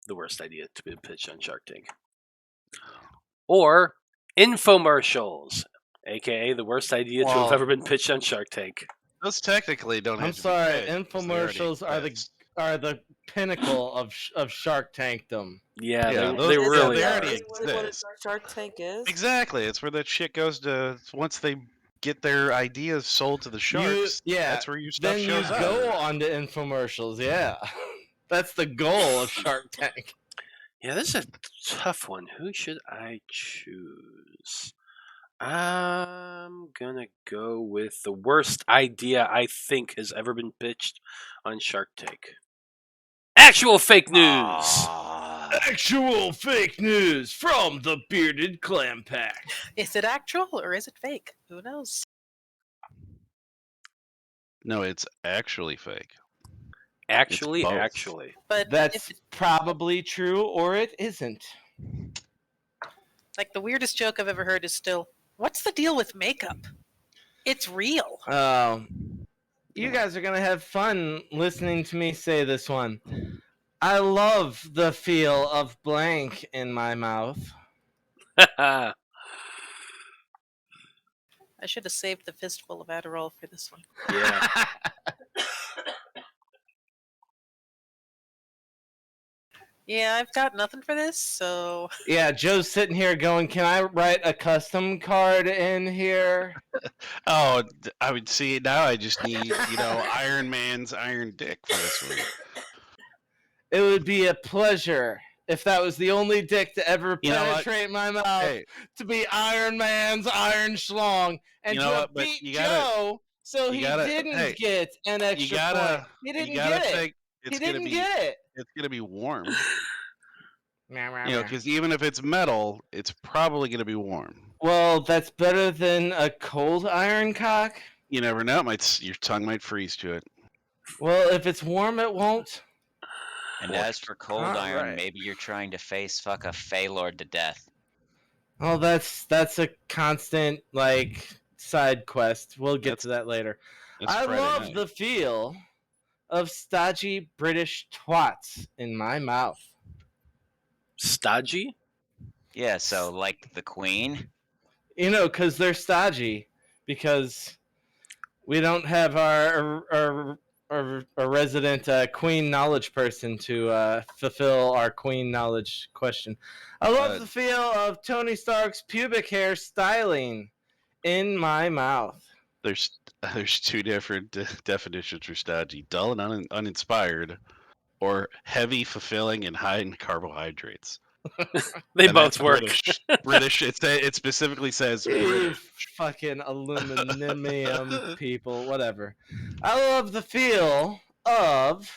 the worst idea to be pitched on Shark Tank. Or infomercials, aka the worst idea to have ever been pitched on Shark Tank. Those technically don't have I'm to sorry, be pitched, 'cause they already infomercials exist. are the pinnacle of Shark Tankdom. Yeah, Yeah, they really they are. already Is that what exist. Shark Tank is? Exactly. It's where that shit goes to once they get their ideas sold to the sharks. That's where your stuff then shows you up. go on to infomercials. Yeah, that's the goal of Shark Tank. Yeah, this is a tough one. Who should I choose? I'm gonna go with the worst idea I think has ever been pitched on Shark Tank. Actual fake news! Actual fake news from the Bearded Clam Pack. Is it actual or is it fake? Who knows? No, it's actually fake. Actually, both. actually. But That's probably true, or it isn't. like the weirdest joke I've ever heard is still, what's the deal with makeup? It's real. You guys are gonna have fun listening to me say this one. I love the feel of blank in my mouth. I should have saved the fistful of Adderall for this one. Yeah. Yeah, I've got nothing for this, so Yeah, Joe's sitting here going, "Can I write a custom card in here?" Oh, I would see now. I just need Iron Man's iron dick for this one. It would be a pleasure if that was the only dick to ever You know what? penetrate my mouth Hey, to be Iron Man's iron schlong and You to know have what? But beat you gotta- Joe so you he gotta- didn't hey, get an extra you gotta, point. He didn't you gotta get it. think He it's gonna didn't be, get it. it's gonna be warm. Meow, meow, meow. Because even if it's metal, it's probably gonna be warm. Well, that's better than a cold iron cock. You never know. Your tongue might freeze to it. Well, if it's warm, it won't. And as for cold iron, Alright. maybe you're trying to face fuck a Fey Lord to death. Oh, that's a constant side quest. We'll get to that later. It's I Friday love night. the feel of stodgy British twats in my mouth. Stodgy? Yeah, so like the Queen. Because they're stodgy. Because we don't have our resident Queen knowledge person to fulfill our Queen knowledge question. I love the feel of Tony Stark's pubic hair styling in my mouth. There's two different definitions for stodgy: dull and uninspired, or heavy, fulfilling, and high in carbohydrates. They And both that's work. British. It specifically says You British. fucking aluminum people, whatever. I love the feel of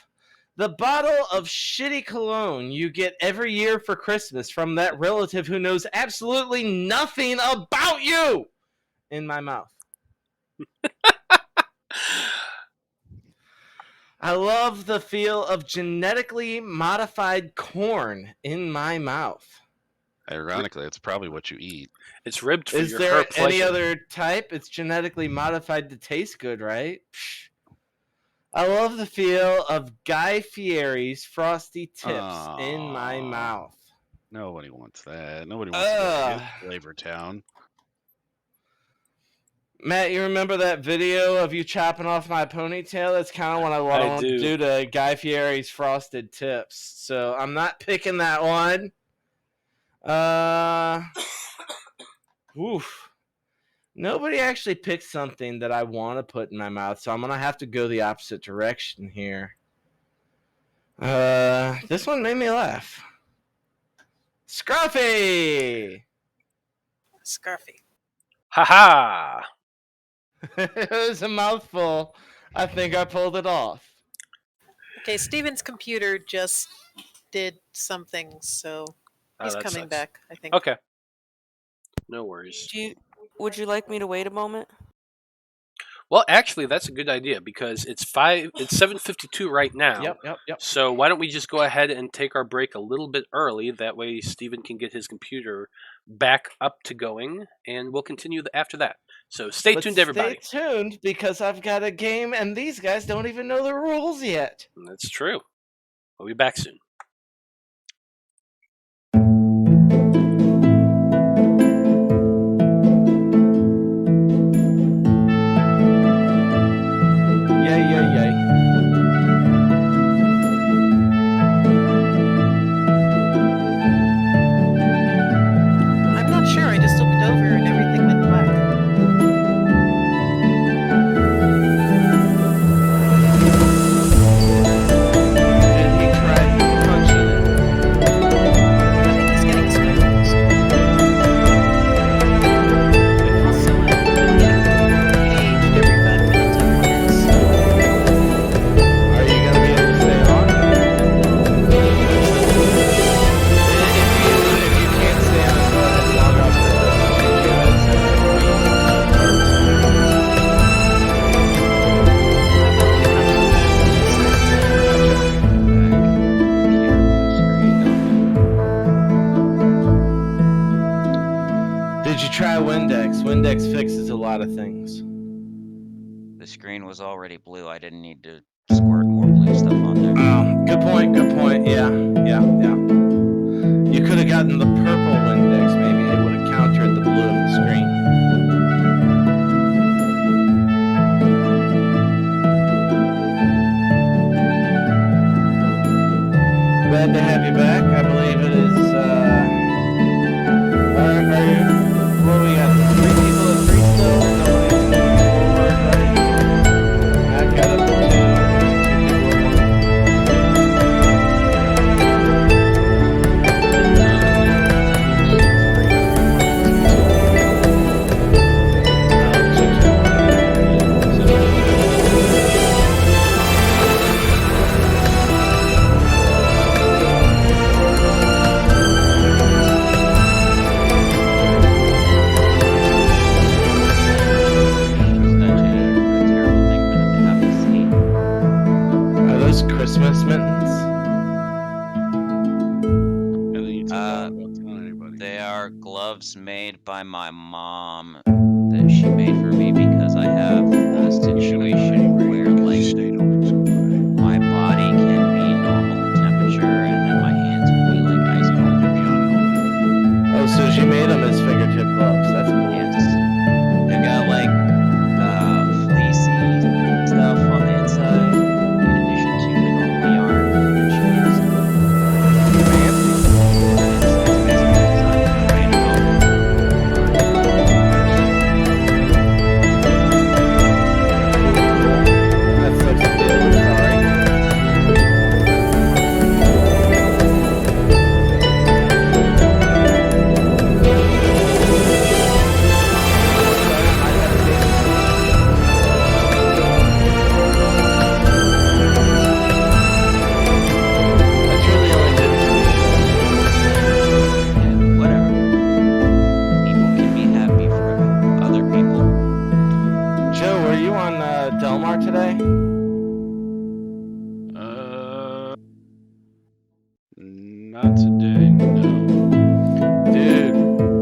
the bottle of shitty cologne you get every year for Christmas from that relative who knows absolutely nothing about you in my mouth. I love the feel of genetically modified corn in my mouth. Ironically, it's probably what you eat. It's ribbed for Is your there herp any pleasure. other type? It's genetically modified to taste good, right? Psh. I love the feel of Guy Fieri's frosty tips in my Aw. mouth. Nobody wants that. Nobody wants to go to his flavor town. Matt, you remember that video of you chopping off my ponytail? That's kind of what I want to do to Guy Fieri's frosted tips. So I'm not picking that one. Oof. Nobody actually picked something that I want to put in my mouth, so I'm going to have to go the opposite direction here. This one made me laugh. Scruffy! Scarfy. Ha-ha! It was a mouthful. I think I pulled it off. Okay, Steven's computer just did something, so he's that coming sucks. back, I think. Okay. No worries. Would you like me to wait a moment? Well, actually, that's a good idea because it's 7:52 right now. Yep. So why don't we just go ahead and take our break a little bit early? That way, Steven can get his computer back up to going, and we'll continue after that. So stay But tuned, everybody. Stay tuned because I've got a game and these guys don't even know the rules yet. That's true. We'll be back soon. Yay. I'm not sure. I just looked over and everything went black. Did he try punching it? I think he's getting squeezed. Also, I'm getting engaged every 5 minutes over here. So Are you gonna be able to stay on? If you can't stay on, go ahead and log off the change your headset. Did you try Windex? Windex fixes a lot of things. The screen was already blue. I didn't need to squirt more blue stuff on there. Good point. Yeah. You could have gotten the purple Windex, maybe. It would have countered the blue of the screen. Glad to have you back. I believe it is, are you, what do we got? 3 people at 3 still? Nobody's forward, right? Matt got up to 2. 2 people at 1. Are those Christmas mittens? And then you tell them about telling anybody. They are gloves made by my mom that she made for me because I have a situation where like my body can be normal temperature and then my hands will be like ice cold. Oh, so she made them as fingertip gloves. That's cool. Yes. They've got like fleecy stuff on the inside in addition to the normal yarn that she used. Fancy. It's basically designed to rain That sucks to deal with. Sorry. That's really only good for me. Yeah, whatever. People can be happy for other people. Joe, were you on Delmar today? Not today, no. Dude,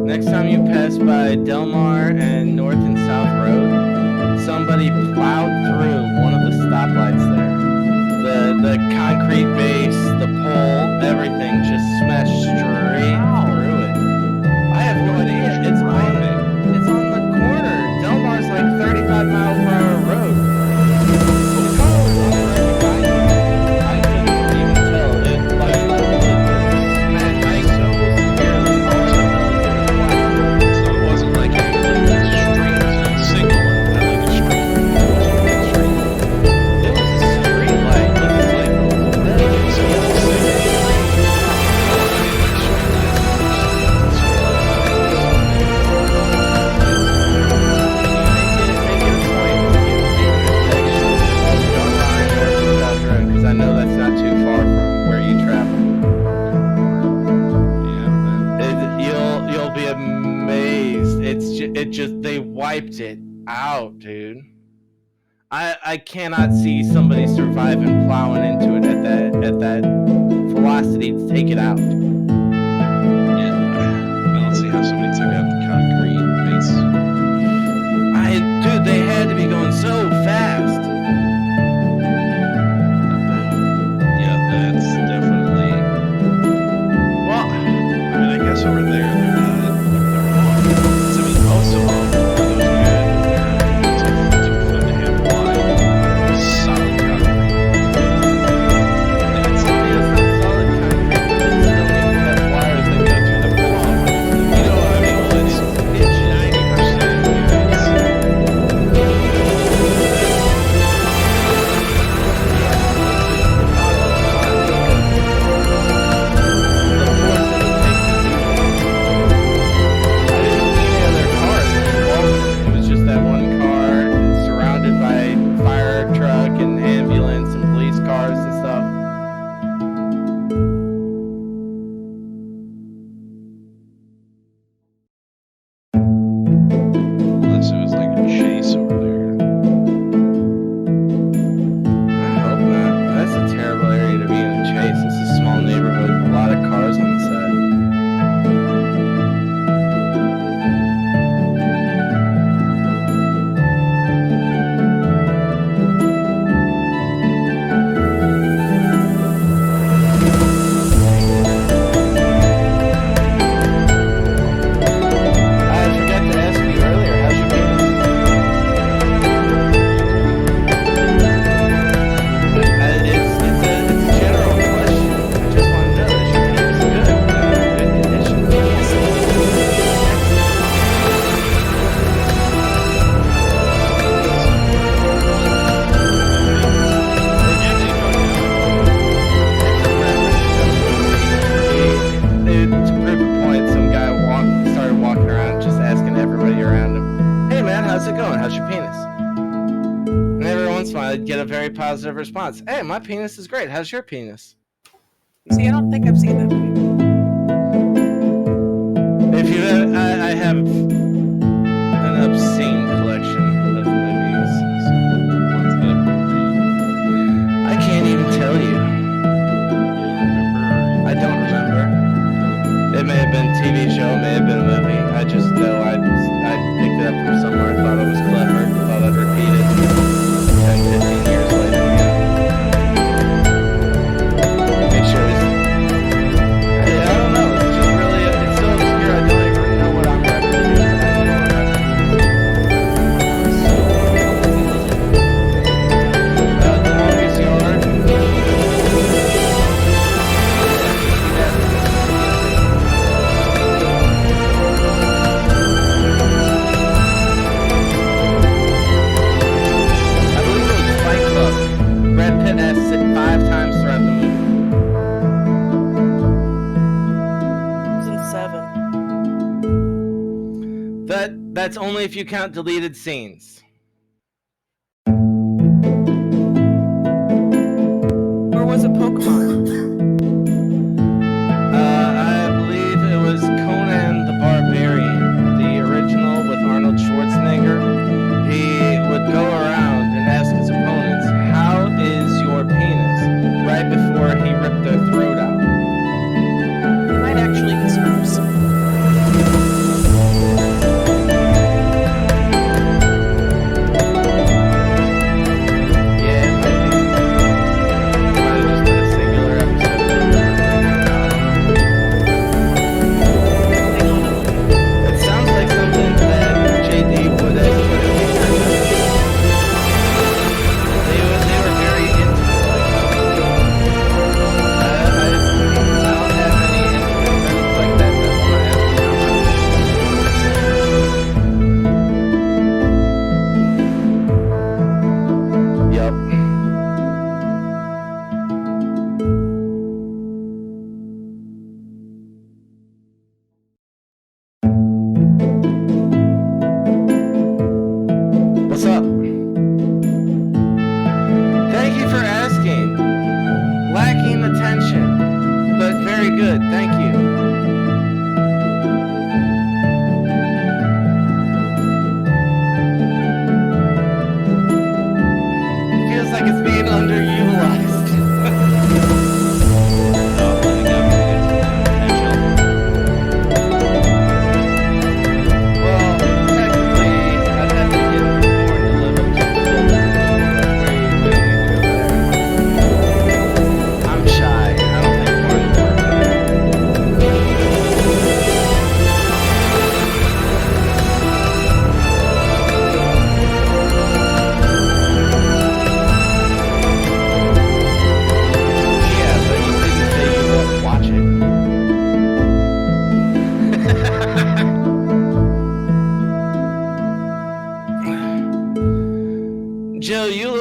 next time you pass by Delmar and North and South Road, somebody plowed through one of the stoplights there. The concrete base, the pole, everything just smashed straight through it. I have no idea. It's on the corner. Delmar's like 35 mile per hour road. The car was on the right behind me. I couldn't even tell. It like smashed so severely. All I know is it was black. So it wasn't like a street signal, not like a street. It was a street light with signals. Red and because I know that's not too far from where you travel. You'll be amazed. They wiped it out, dude. I cannot see somebody surviving plowing into it at that velocity to take it out. I don't see how somebody took out the concrete base? Dude, they had to be going so fast. Yeah, that's definitely. Well, I mean, I guess over there they're not. They're wrong. 'Cause, I mean, most of them, for those good, they're 2 foot and a half wide, solid concrete. And it's I mean, it's not solid concrete, but it still needs to have wires that go through the floor. you know, I mean, well, it's 90%. It was just that one car surrounded by fire truck and ambulance and police cars and stuff. Unless it was like a chase over there. I hope not. That's a terrible area to be in a chase. It's a small neighborhood with a lot of cars on the side. I forgot to ask you earlier, how's your penis? It's a general question. I just want to know, is your penis good? Good condition? Yes. To prove a point, some guy started walking around just asking everybody around him, "Hey man, how's it going? How's your penis?" And every once in a while, I'd get a very positive response. "Hey, my penis is great. How's your penis?" See, I don't think I've seen that movie. If you, I have an obscene collection of movies. So What's that movie? I can't even tell you. I don't remember. It may have been a TV show, it may have been a movie. I just know I picked it up from somewhere. I thought it was clever. Thought I'd repeat it 10, 15 years later. Make sure it's. I don't know. It's just really. It's so obscure. I don't even know what I'm referencing. But I know what I'm referencing. The Longest Yard. I believe it was Fight Club. Brad Pitt asks it 5 times throughout the movie. It was in 7. That's only if you count deleted scenes. Or was it Pokemon? I believe it was Conan the Barbarian, the original with Arnold Schwarzenegger. He would go around and ask his opponents, "How is your penis?" right before he ripped their throat out. It might actually be Smurfs.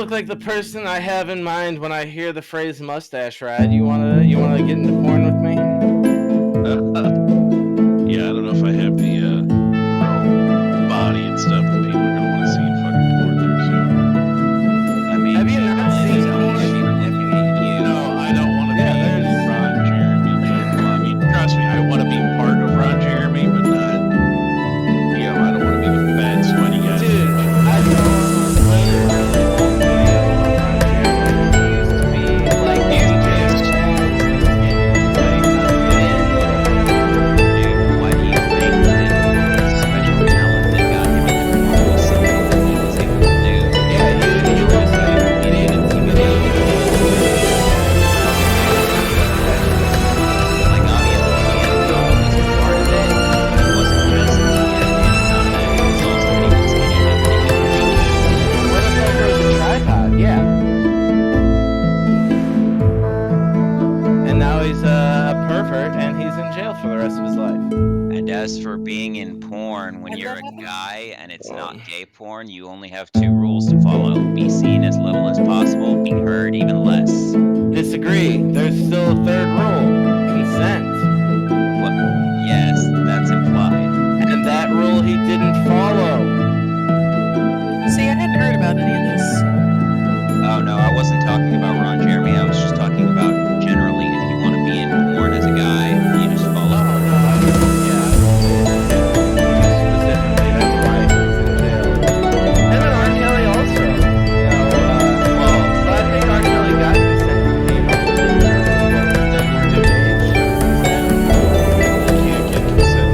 look like the person I have in mind when I hear the phrase mustache ride. You wanna get into porn with me? Yeah, I don't know if I have the raw body and stuff that people are gonna want to see in fucking porn there. So I mean, Have you not generally, seen there's only porn? people looking at you. no, I don't want to Yeah, be there's- Ron Jeremy. Well, I mean, trust me, I want to be part of Ron Jeremy, but not. Yeah, I don't want to be the fat, sweaty guy. Dude, I saw a really old video of Ron Jeremy. He used to be like DJ Smalls and skinny, like not skinny. Dude, why do you think that the special talent that got him into porn was something that he was able to do? Yeah, he looks like he needed to get in. Like, obviously, he had a problem as part of it, but it wasn't just the anaconda, it was also that he was skinny enough that he could reach it. Motherfucker was a tripod, yeah. And now he's a pervert and he's in jail for the rest of his life. And as for being in porn, when And you're that a happens- guy and it's not gay porn, you only have 2 rules to follow. Be seen as little as possible, be heard even less. Disagree. There's still a third rule. Consent. What? Yes, that's implied. And that rule he didn't follow. See, I hadn't heard about any of this. Oh no, I wasn't talking about Ron Jeremy, I was just talking about generally if you want to be in porn as a guy, you just follow. Specifically, that's why he was in jail. And then R. Kelly also. But I think R. Kelly got consent from females. They weren't of age to consent. You can't get consent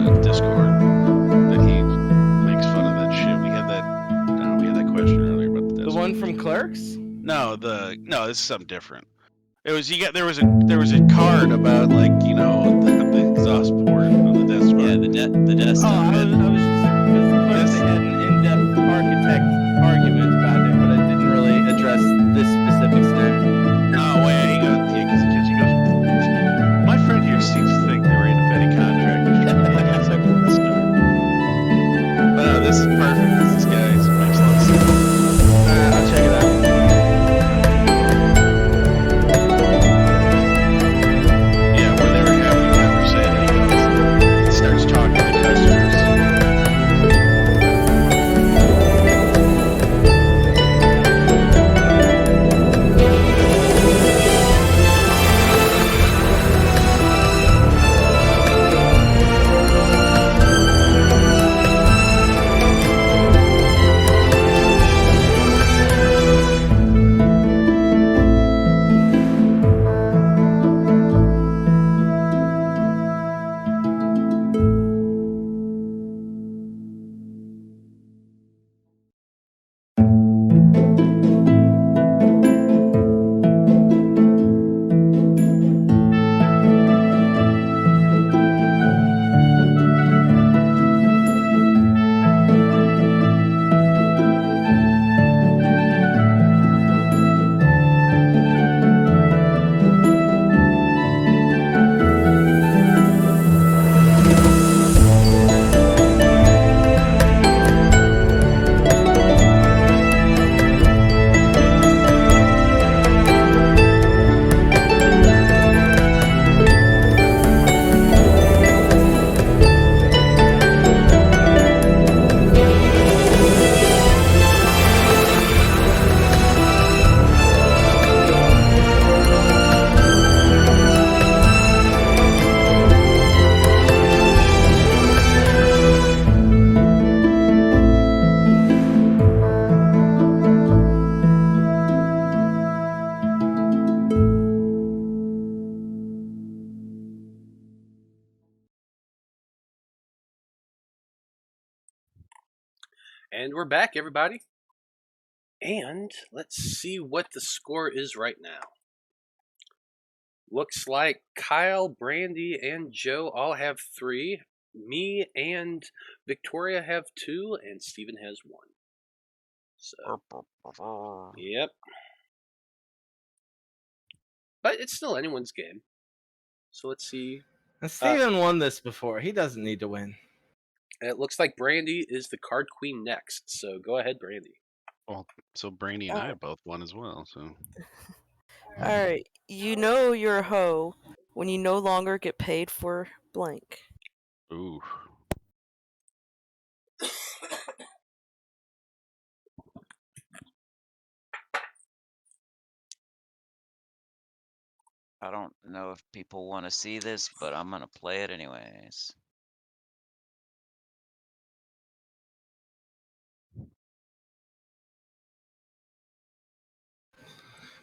from Discord that he makes fun of that shit. We had that question earlier about the The Discord. one from Clerks? No, this is something different. There was a card about like the exhaust port on the desktop. Yeah, the Oh, desktop. I was just because Clerks they had an in-depth architect argument about it, but it didn't really address this specific scenario. Oh, well, because he goes, my friend here seems to think they're independent contractors. That's how good this stuff. But no, this is perfect. This guy makes a lot of sense. I'll check it out. Yeah, where they were having a conversation, he starts talking to customers. And we're back, everybody. And let's see what the score is right now. Looks like Kyle, Brandy, and Joe all have 3. Me and Victoria have 2, and Steven has 1. So, yep. But it's still anyone's game. So let's see. Now, Steven won this before. He doesn't need to win. It looks like Brandy is the card queen next. So go ahead, Brandy. Well, so Brandy and I both won as well. So Alright. You know you're a hoe when you no longer get paid for blank. ooh. I don't know if people want to see this, but I'm gonna play it anyways.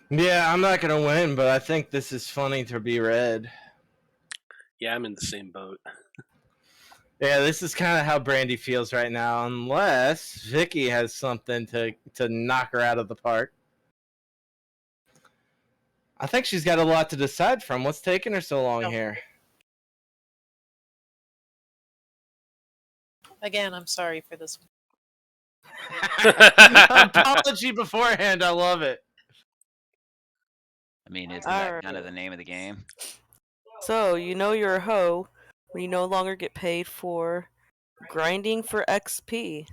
Yeah, I'm not gonna win, but I think this is funny to be read. Yeah, I'm in the same boat. Yeah, this is kind of how Brandy feels right now, unless Vicky has something to knock her out of the park. I think she's got a lot to decide from. What's taking her so long here? Again, I'm sorry for this one. Apology beforehand. I love it. I mean, isn't that kind Alright. of the name of the game? So, you know you're a hoe when you no longer get paid for grinding for XP.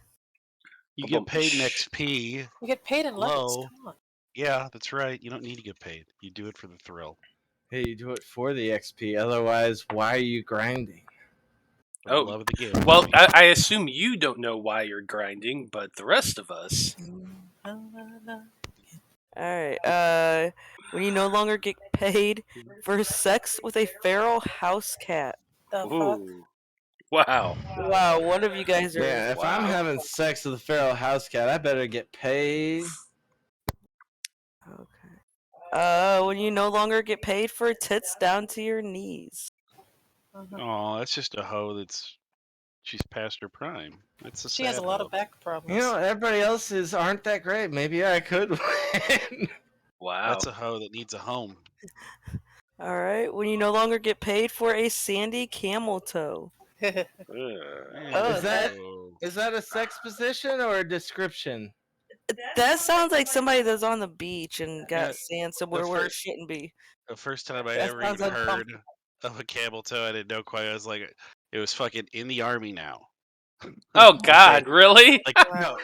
You get paid in XP. You get paid in levels. Low. Come on. Yeah, that's right. You don't need to get paid. You do it for the thrill. Hey, you do it for the XP. Otherwise, why are you grinding? For the love of the game. Well, baby. I assume you don't know why you're grinding, but the rest of us. Alright, when you no longer get paid for sex with a feral house cat. The fuck? Ooh. Wow. Wow, one of you guys are. Yeah, if I'm having sex with a feral house cat, I better get paid. Okay. When you no longer get paid for tits down to your knees. Oh, that's just a hoe she's past her prime. It's a She has a sad lot hoe. of back problems. You know, everybody else's aren't that great. Maybe I could win. Wow. That's a hoe that needs a home. Alright, when you no longer get paid for a sandy camel toe. Ugh. Is that a sex position or a description? That sounds like somebody that's on the beach and got Yeah, sand somewhere where it shouldn't be. The first time I That ever sounds even heard uncomfortable. of a camel toe, I didn't know quite. I was like, it was fucking in the army now. Oh God, really? Like no, all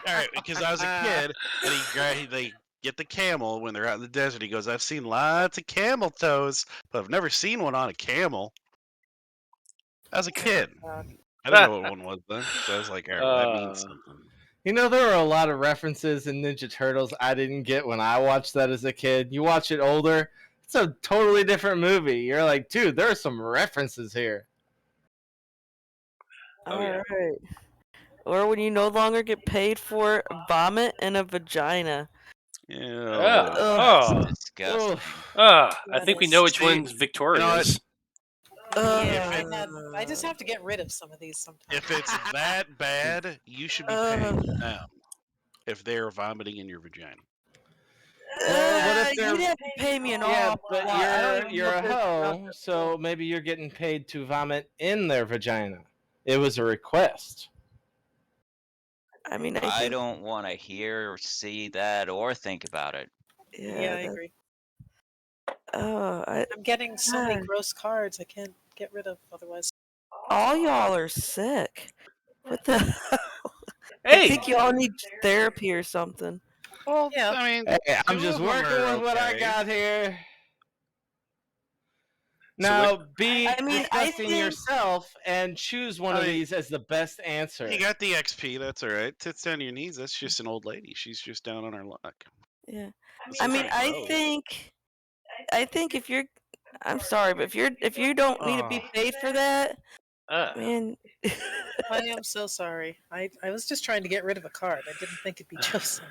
right, because I was a kid, and they get the camel when they're out in the desert. He goes, I've seen lots of camel toes, but I've never seen one on a camel. As a kid, I didn't know what one was then, so I was like, all right, that means something. You know, there were a lot of references in Ninja Turtles I didn't get when I watched that as a kid. You watch it older, it's a totally different movie. You're like, dude, there are some references here. Alright. Or when you no longer get paid for vomit in a vagina. Ew. That's disgusting. I think we know which one's Victoria's. I just have to get rid of some of these sometimes. If it's that bad, you should be paying them if they're vomiting in your vagina. What if you'd have to pay me an Yeah, awful lot. I but don't even you're know a if there's hoe, so maybe you're getting paid to vomit in their vagina. It was a request. I mean, I don't want to hear or see that or think about it. Yeah, I agree. I'm getting so many gross cards I can't get rid of otherwise. All y'all are sick. What the hell? Hey! I think y'all need therapy or something. Well, yeah. I mean, Hey, I'm just working with what I got here. Now, be disgusting yourself and choose one of these as the best answer. You got the XP, that's all right. Tits down your knees, that's just an old lady. She's just down on her luck. Yeah. I mean, I think if you're, I'm sorry, but if you don't need to be paid for that, man. I am so sorry. I was just trying to get rid of a card. I didn't think it'd be chosen.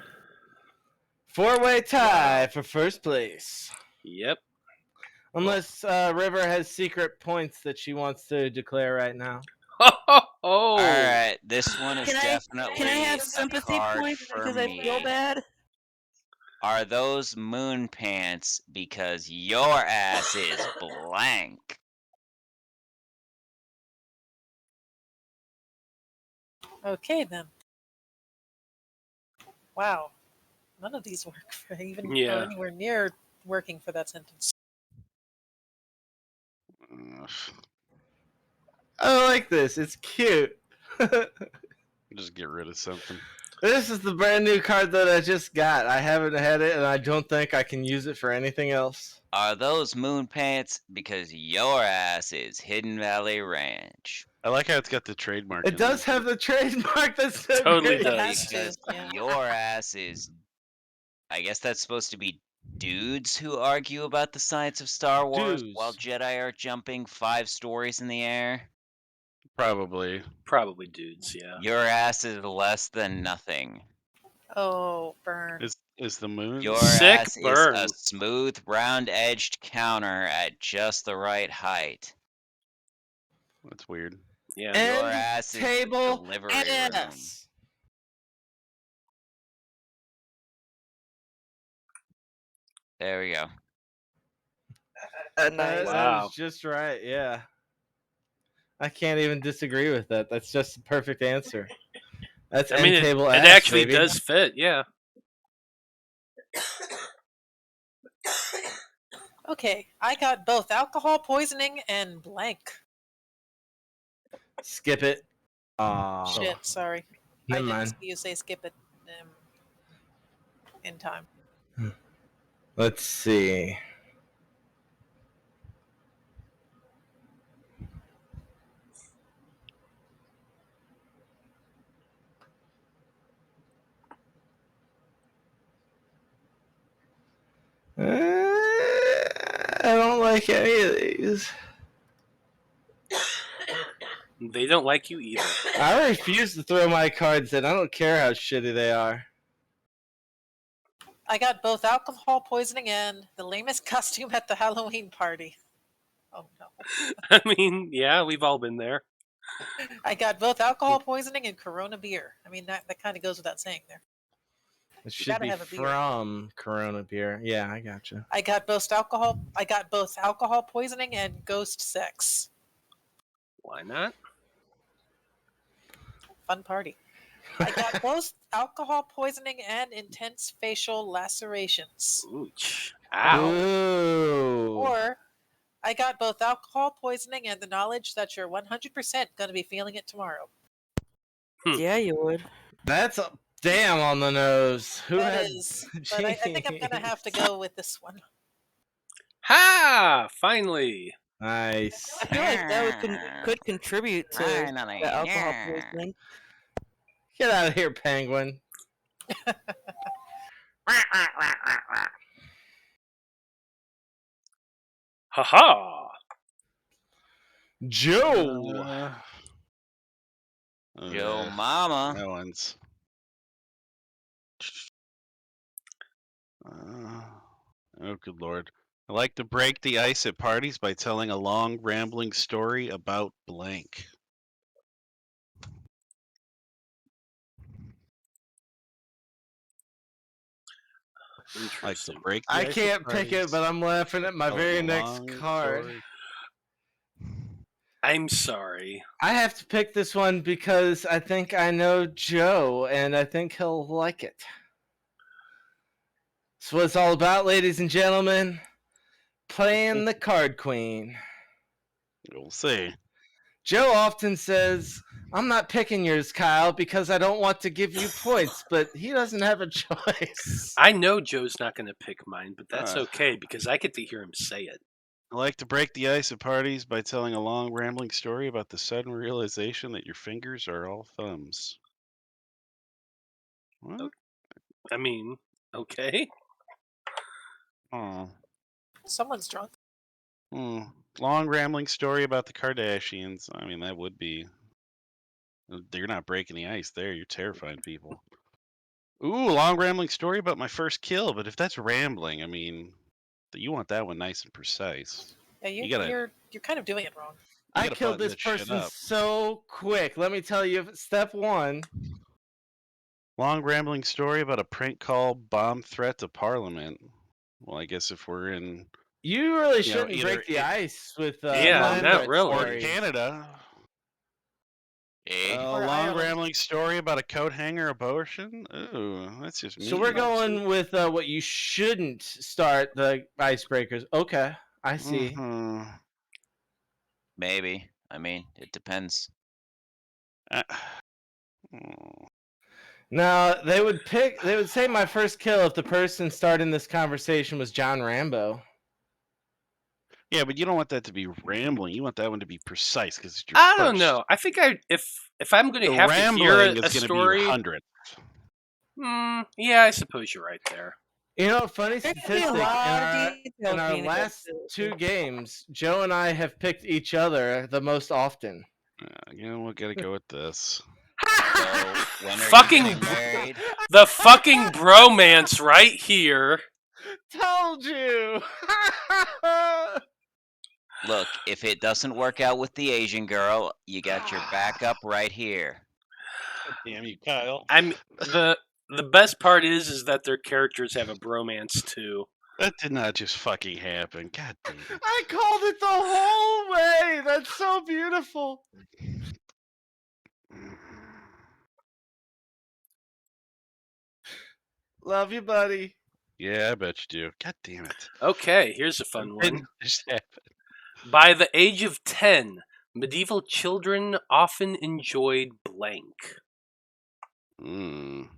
4-way tie for first place. Yep. Unless River has secret points that she wants to declare right now. All right, this one is definitely Can I have sympathy a card points for because me. I feel bad? Are those moon pants because your ass is blank? Okay, then. Wow. None of these work for even or Yeah. anywhere near working for that sentence. I like this. It's cute. Just get rid of something. This is the brand new card that I just got. I haven't had it, and I don't think I can use it for anything else. Are those moon pants? Because your ass is Hidden Valley Ranch. I like how it's got the trademark. It does have the trademark. That's so Totally great. does. It has to, Because yeah. your ass is. I guess that's supposed to be dudes who argue about the science of Star Wars Dudes. while Jedi are jumping 5 stories in the air. Probably. Probably dudes, yeah. Your ass is less than nothing. Oh, burn. Is the moon? Your Sick ass burn. is a smooth, round-edged counter at just the right height. That's weird. Yeah. Your End ass is the table delivery room. S. There we go. Nice. That Wow. is just right. Yeah. I can't even disagree with that. That's just the perfect answer. That's I mean, end table it S, actually baby. does fit, yeah. Okay, I got both alcohol poisoning and blank. Skip it. Shit, sorry. Never I didn't mind. see you say skip it in time. Let's see. I don't like any of these. They don't like you either. I refuse to throw my cards in. I don't care how shitty they are. I got both alcohol poisoning and the lamest costume at the Halloween party. Oh no. I mean, yeah, we've all been there. I got both alcohol poisoning and Corona beer. I mean, that kind of goes without saying there. It should gotta be have a beer. from Corona beer. Yeah, I gotcha. I got both alcohol poisoning and ghost sex. Why not? Fun party. I got both alcohol poisoning and intense facial lacerations. Ooch. Ow. Ooh. Or I got both alcohol poisoning and the knowledge that you're 100% going to be feeling it tomorrow. Yeah, you would. That's a damn on the nose. Who That had? is. But I think I'm going to have to go with this one. Ha! Finally. Nice. I feel like that could contribute to Finally, the alcohol yeah. poisoning. Get out of here, penguin. Ha-ha! Joe. Yo, mama. That one's. Oh, good lord. I like to break the ice at parties by telling a long, rambling story about blank. Like to Interesting. break the I ice at can't pick it, parties but I'm laughing at my by very telling a next long card. story. I'm sorry. I have to pick this one because I think I know Joe, and I think he'll like it. That's what it's all about, ladies and gentlemen. Playing the card queen. We'll see. Joe often says, I'm not picking yours, Kyle, because I don't want to give you points, but he doesn't have a choice. I know Joe's not going to pick mine, but that's Uh. okay because I get to hear him say it. I like to break the ice at parties by telling a long, rambling story about the sudden realization that your fingers are all thumbs. What? I mean, okay. Oh. Someone's drunk. Long, rambling story about the Kardashians. I mean, that would be. You're not breaking the ice there. You're terrifying people. Ooh, long, rambling story about my first kill. But if that's rambling, I mean, you want that one nice and precise. Yeah, You gotta- you're kind of doing it wrong. You I gotta killed button this shit person up. so quick. Let me tell you, step one. Long, rambling story about a prank call bomb threat to Parliament. Well, I guess if we're in You really know, shouldn't either break the ice with Yeah, bomb not threat really. or stories. Canada. Eh? A Or long Ireland. rambling story about a coat hanger abortion? Ooh, that's just me. So we're going with what you shouldn't start the icebreakers. Okay, I see. Mhm. Maybe. I mean, it depends. Uh, mm. Now they would say my first kill if the person starting this conversation was John Rambo. Yeah, but you don't want that to be rambling. You want that one to be precise because it's your I first. don't know. I think if I'm going The to have to hear rambling a is going to be story, hundreds. yeah, I suppose you're right there. You know, funny There's statistic, gonna be a lot of in details our being last invested. 2 games, Joe and I have picked each other the most often. You know, we got to go with this. So, when are Fucking you getting married? The fucking bromance right here. Told you! Look, if it doesn't work out with the Asian girl, you got your backup right here. Damn you, Kyle. The best part is that their characters have a bromance too. That did not just fucking happen. God damn it. I called it the whole way! That's so beautiful! Love you, buddy. Yeah, I bet you do. God damn it. Okay, here's a fun That one. didn't just happen. By the age of 10, medieval children often enjoyed blank. Mm.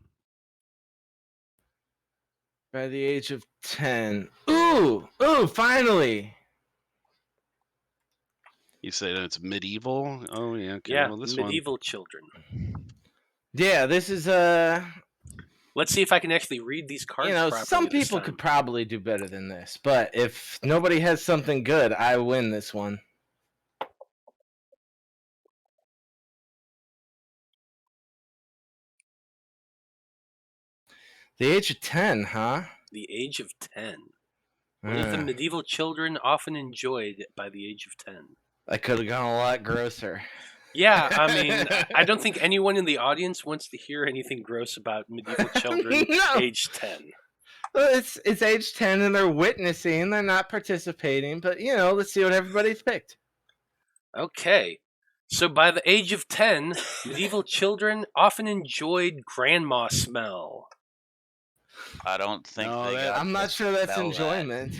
By the age of 10. Ooh! Finally! You say that it's medieval? Oh, yeah. Okay. Yeah, Well, this medieval children. Yeah, this is Let's see if I can actually read these cards properly. some this people time. could probably do better than this, but if nobody has something good, I win this one. The age of 10, huh? The age of 10. What is the medieval children often enjoyed by the age of 10? I could have gone a lot grosser. Yeah, I mean, I don't think anyone in the audience wants to hear anything gross about medieval children No. age 10. Well, it's age 10 and they're witnessing, they're not participating, but let's see what everybody's picked. Okay. So by the age of 10, medieval children often enjoyed grandma smell. I don't think No, they that- got I'm to not sure that's spell that, enjoyment.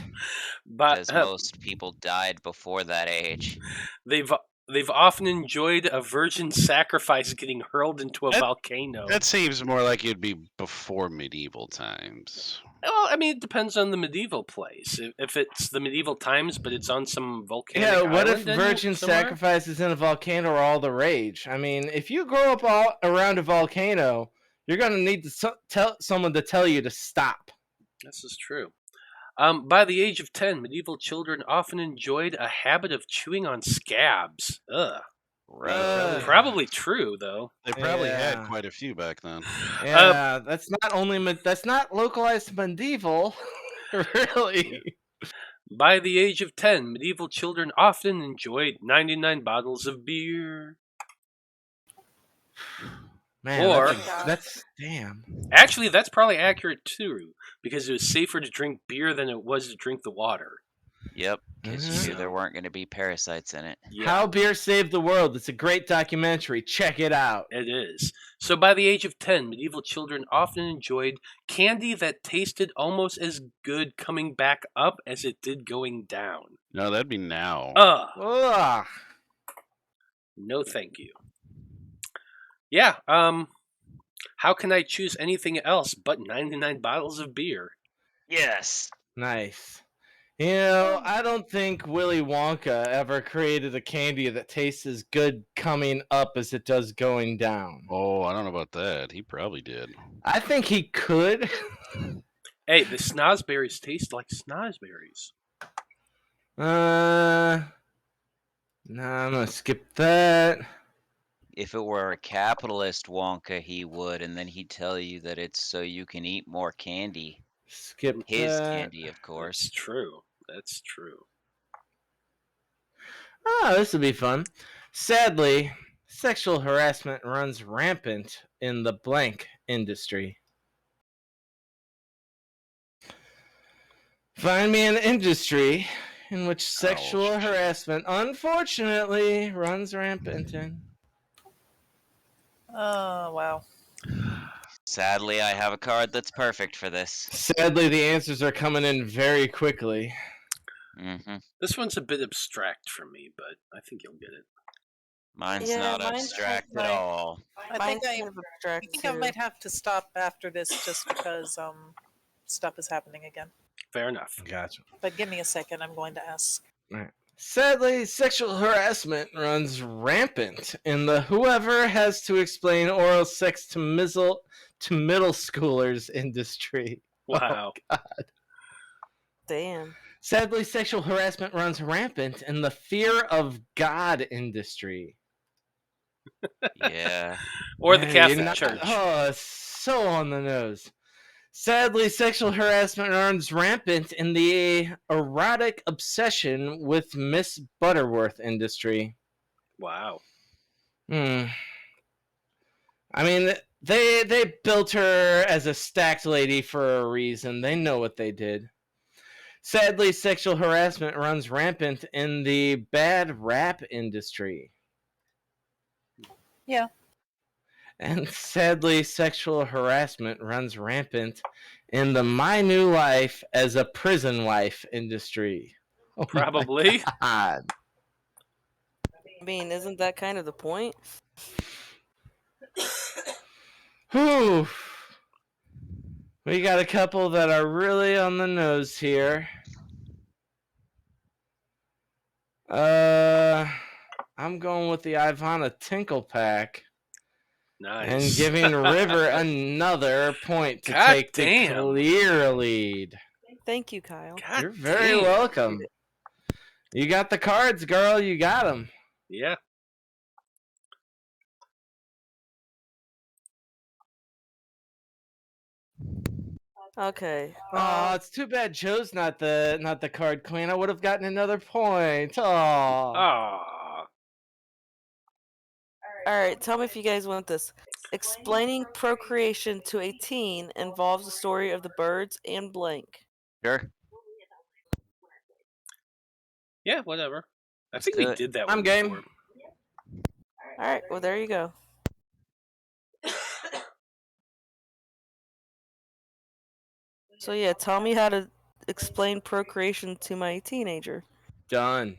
But because most people died before that age. they've often enjoyed a virgin sacrifice getting hurled into a volcano. That seems more like it'd be before medieval times. Well, I mean, it depends on the medieval place. If it's the medieval times, but it's on some volcanic Yeah, what if island virgin somewhere? sacrifices in a volcano are all the rage? I mean, if you grow up all around a volcano, you're going to need to tell someone to tell you to stop. This is true. By the age of 10, medieval children often enjoyed a habit of chewing on scabs. Ugh. Probably true, though. They probably Yeah. had quite a few back then. Yeah, that's not localized to medieval, really. By the age of 10, medieval children often enjoyed 99 bottles of beer. Man, Or- that's damn. Actually, that's probably accurate, too, because it was safer to drink beer than it was to drink the water. Yep, because you Mhm. knew there weren't going to be parasites in it. Yeah, How Beer Saved the World. It's a great documentary. Check it out. it is. So by the age of 10, medieval children often enjoyed candy that tasted almost as good coming back up as it did going down. No, that'd be now. Ugh. No thank you. Yeah, how can I choose anything else but 99 bottles of beer? Yes. Nice. I don't think Willy Wonka ever created a candy that tastes as good coming up as it does going down. Oh, I don't know about that. He probably did. I think he could. Hey, the snozberries taste like snozberries. No, I'm gonna skip that. If it were a capitalist Wonka, he would, and then he'd tell you that it's so you can eat more candy. Skip His that. candy, of course. That's true. That's true. Oh, this will be fun. Sadly, sexual harassment runs rampant in the blank industry. Find me an industry in which sexual harassment, unfortunately, runs rampant in. Oh, wow. Sadly, I have a card that's perfect for this. Sadly, the answers are coming in very quickly. Mm-hmm. This one's a bit abstract for me, but I think you'll get it. Mine's Yeah, not mine's abstract at like- all. I Mine's think I kind of abstract I think too. I might have to stop after this just because stuff is happening again. Fair enough. Gotcha. But give me a second. I'm going to ask. Sadly, sexual harassment runs rampant in the whoever has to explain oral sex to middle schoolers industry. Wow. Damn. Sadly, sexual harassment runs rampant in the fear of God industry. Yeah. Or the Hey, Catholic not- Church. Oh, so on the nose. Sadly, sexual harassment runs rampant in the erotic obsession with Miss Butterworth industry. Wow. I mean, they built her as a stacked lady for a reason. They know what they did. Sadly, sexual harassment runs rampant in the bad rap industry. Yeah. And sadly, sexual harassment runs rampant in the My New Life as a Prison Wife industry. Oh my Probably. God. I mean, isn't that kind of the point? Whew. We got a couple that are really on the nose here. I'm going with the Ivana Tinkle Pack. Nice. And giving River another point to God take damn. the clear lead. Thank you, Kyle. God You're very damn. welcome. You got the cards, girl. You got them. Yeah. Okay. Oh, it's too bad Joe's not the card queen. I would have gotten another point. Oh. Aw. All right. Tell me if you guys want this. Explaining procreation to a teen involves the story of the birds and blank. Sure. Yeah, whatever. I Let's think do we it. did that I'm one game. before. All right. Well, there you go. So yeah, tell me how to explain procreation to my teenager. Done.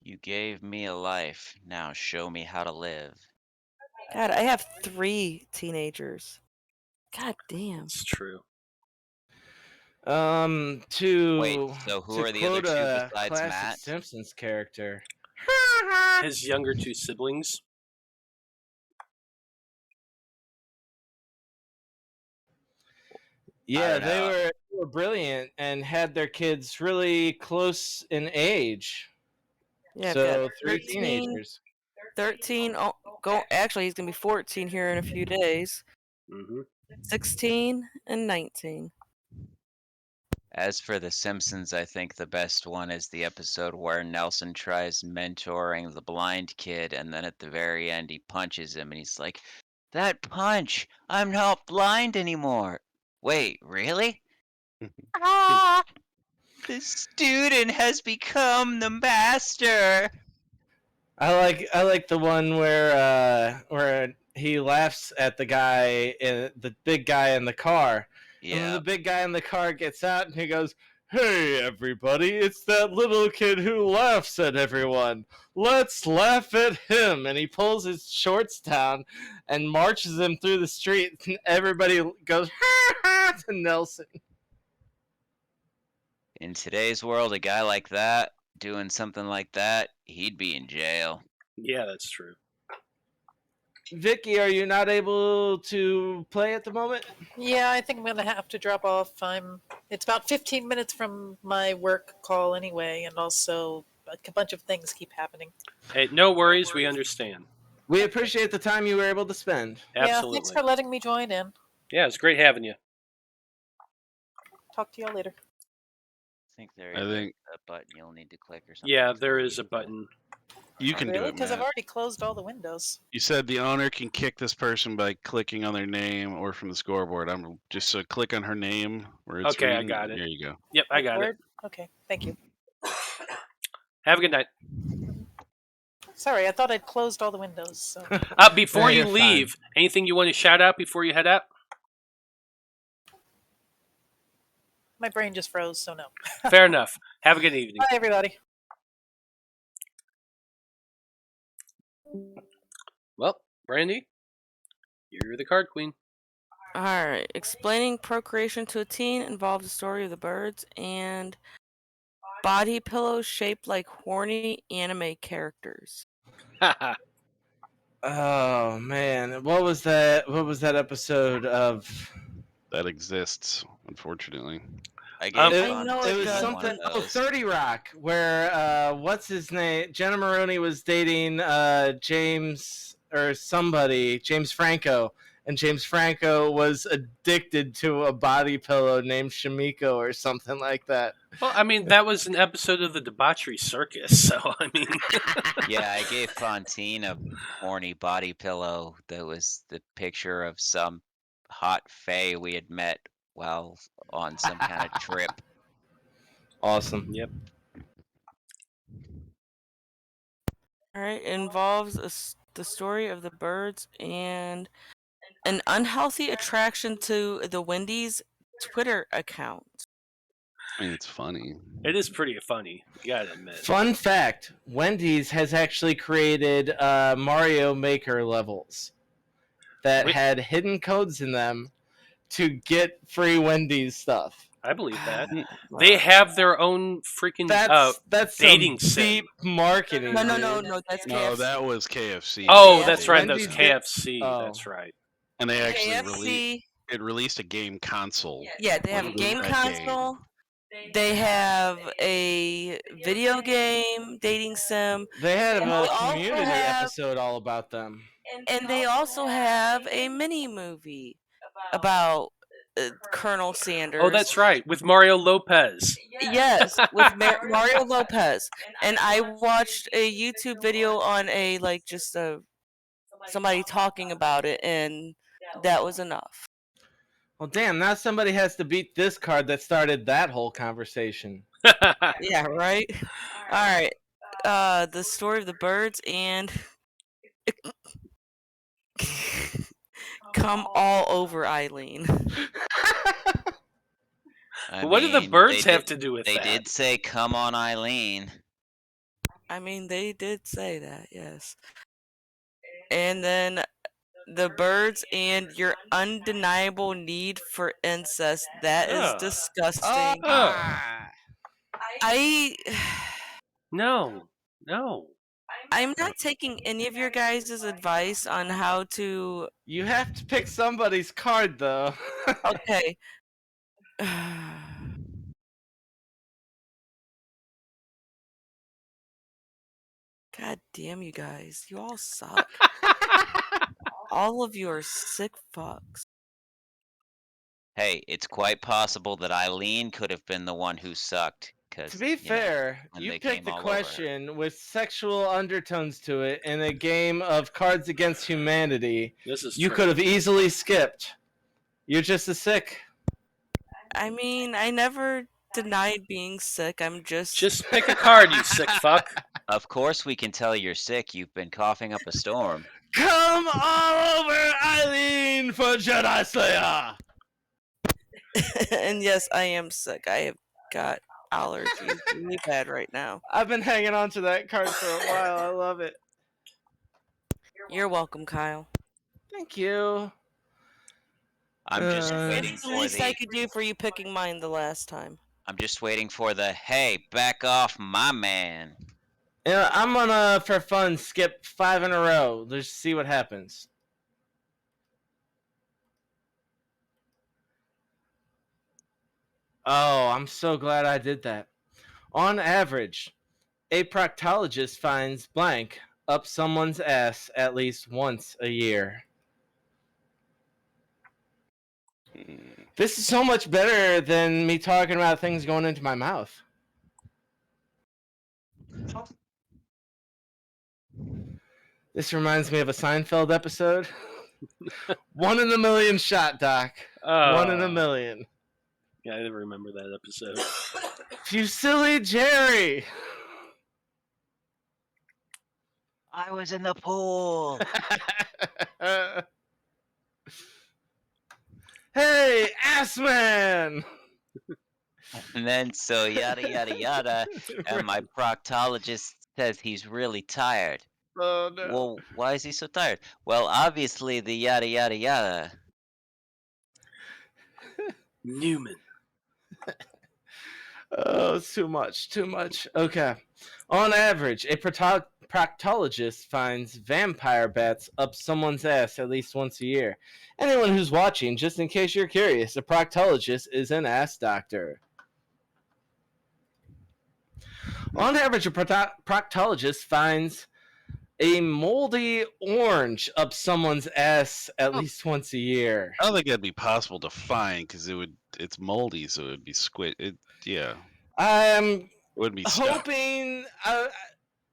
You gave me a life. Now show me how to live. God, I have 3 teenagers. God damn. It's true. To Wait, so who to are the other quote two a besides classic Matt? Simpsons character. His younger 2 siblings. Yeah, don't know. they were brilliant and had their kids really close in age. Yeah, I've So got 3 13, teenagers. 13. Oh, actually, he's gonna be 14 here in a few days. Mm-hmm. 16 and 19. As for The Simpsons, I think the best one is the episode where Nelson tries mentoring the blind kid, and then at the very end he punches him, and he's like, "That punch! I'm not blind anymore." Wait, really? Ah! The student has become the master. I like the one where he laughs at the big guy in the car. And then Yeah. the big guy in the car gets out and he goes, "Hey everybody, it's that little kid who laughs at everyone. Let's laugh at him." And he pulls his shorts down and marches him through the street and everybody goes ha ha to Nelson. In today's world, a guy like that doing something like that, he'd be in jail. Yeah, that's true. Vicky, are you not able to play at the moment? Yeah, I think I'm going to have to drop off. It's about 15 minutes from my work call anyway, and also a bunch of things keep happening. Hey, no worries. We understand. We appreciate the time you were able to spend. Yeah, Absolutely. thanks for letting me join in. Yeah, it's great having you. Talk to y'all later. I think there I is think- a button you'll need to click or something. Yeah, to there leave. is a button. You can do Really? it, Because I've Matt. already closed all the windows. You said the owner can kick this person by clicking on their name or from the scoreboard. I'm just so click on her name where it's Okay, I reading. got it. There you go. Yep, I got it. Word? Okay, thank you. Have a good night. Sorry, I thought I'd closed all the windows. So. Before No, you you're leave, anything you want to shout out before you head out? My brain just froze, so no. Fair enough. Have a good evening. Bye, everybody. Well, Brandy, you're the card queen. Alright. Explaining procreation to a teen involves the story of the birds and body pillows shaped like horny anime characters. Oh man, what was that? What was that episode of? That exists, unfortunately. I gave It, Fun know it it was does, something. one of Oh, those. 30 Rock, where what's his name? Jenna Maroney was dating James or somebody, James Franco, and James Franco was addicted to a body pillow named Shamiko or something like that. Well, I mean, that was an episode of the Debauchery Circus, so I mean, Yeah, I gave Fontaine a horny body pillow that was the picture of some hot fae we had met while on some kind of trip. Awesome. yep. Alright. It involves the story of the birds and an unhealthy attraction to the Wendy's Twitter account. I mean, it's funny. It is pretty funny. You gotta admit. Fun fact: Wendy's has actually created Mario Maker levels that Wait. had hidden codes in them to get free Wendy's stuff. I believe that. They have their own freaking That's dating some sim. deep marketing. No, dude. that's No, KFC. that was KFC. Oh, KFC. that's right. That's Wendy's did- KFC. Oh. That's right. And they actually KFC. released a game console. Yeah, they have a with game that console. They have a video game dating sim, They had And a they also community have- episode all about them. and they also have a mini movie about Colonel Sanders. Oh, that's right. With Mario Lopez. Yes, with Mario Lopez. And I watched a YouTube video on somebody talking about it, and that was enough. Well, damn, now somebody has to beat this card that started that whole conversation. Yeah, right? Alright. The story of the birds and come all over Eileen. What do the mean, birds they have did- to do with They that? did say, "Come on, Eileen." I mean, they did say that, yes. And then the birds and your undeniable need for incest. That is Ugh. disgusting. Ah. I No. I'm not taking any of your guys' advice on how to You have to pick somebody's card, though. okay. God damn you guys. You all suck. All of you are sick fucks. Hey, it's quite possible that Eileen could have been the one who sucked. Cause, To be you know, fair, when you they picked came the all over her. question with sexual undertones to it in a game of Cards Against Humanity. This is You true. could have easily skipped. You're just a sick. I mean, I never denied being sick. I'm Just pick a card, you sick fuck. Of course we can tell you're sick. You've been coughing up a storm. Come all over Eileen for Jedi Slayer! and yes, I am sick. I have got allergies really bad right now. I've been hanging on to that card for a while. I love it. You're welcome, Kyle. Thank you. I'm just waiting It's the for least I the. could do for you picking mine the last time. I'm just waiting for the. Hey, back off, my man. Yeah, I'm gonna, for fun, skip 5 in a row. Just see what happens. Oh, I'm so glad I did that. On average, a proctologist finds blank up someone's ass at least once a year. This is so much better than me talking about things going into my mouth. This reminds me of a Seinfeld episode. 1 in a million shot, Doc. 1 in a million. Yeah, I didn't remember that episode. You silly Jerry. I was in the pool. Hey, ass man! And then so yada yada yada, and my proctologist says he's really tired. Oh no. Well, why is he so tired? Well, obviously the yada yada yada. Newman. Oh, it's too much. Too much. Okay. On average, a proctologist finds vampire bats up someone's ass at least once a year. Anyone who's watching, just in case you're curious, a proctologist is an ass doctor. On average, a proctologist finds a moldy orange up someone's ass at least once a year. I don't think that'd be possible to find because it's moldy, so it'd be yeah, I'm it wouldn't be stuck. hoping.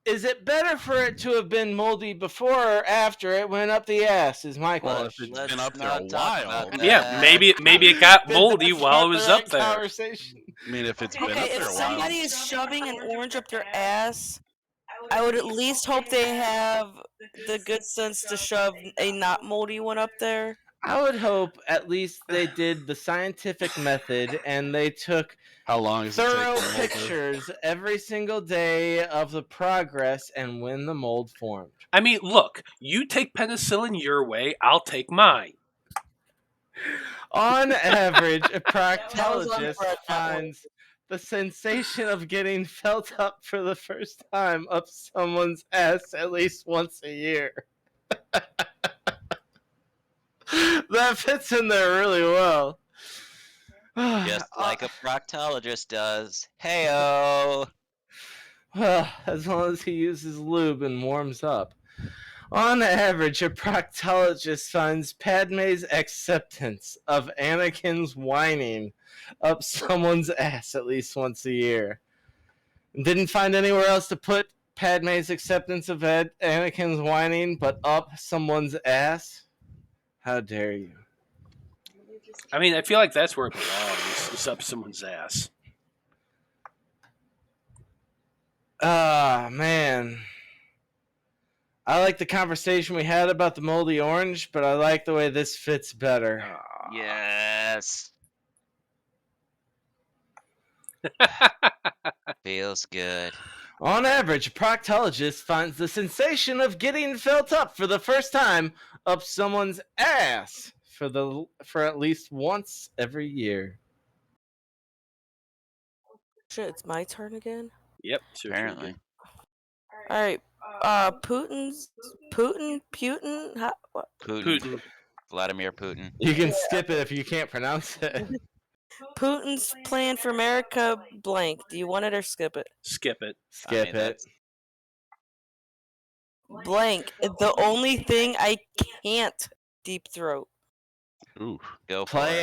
Is it better for it to have been moldy before or after it went up the ass? Is my Well, if question. it's been Let's up there a not talk while, about Yeah, that. maybe it got Did moldy that while it start was that up there. Conversation? I mean, if it's been Okay, up if there a while, somebody is shoving an orange up their ass, I would at least hope they have the good sense to shove a not moldy one up there. I would hope at least they did the scientific method and they took how long does it take? thorough to mold this? pictures every single day of the progress and when the mold formed. I mean, look, you take penicillin your way, I'll take mine. On average, a was proctologist unfair, that one. finds the sensation of getting felt up for the first time up someone's ass at least once a year. That fits in there really well. Just like a proctologist does. Heyo. Well, as long as he uses lube and warms up. On average, a proctologist finds Padme's acceptance of Anakin's whining up someone's ass at least once a year. Didn't find anywhere else to put Padme's acceptance of Anakin's whining but up someone's ass? How dare you? I mean, I feel like that's where it belongs. It's up someone's ass. Ah, man. I like the conversation we had about the moldy orange, but I like the way this fits better. Yes. Feels good. On average, a proctologist finds the sensation of getting felt up for the first time up someone's ass for at least once every year. Shit, it's my turn again. Yep, sure. Apparently. All right, Putin. What? Putin. Vladimir Putin. You can skip it if you can't pronounce it. Putin's plan for America blank. Do you want it or skip it? Skip it. Skip mean, it. that's- Blank. The only thing I can't deep throat. Ooh, Go for Play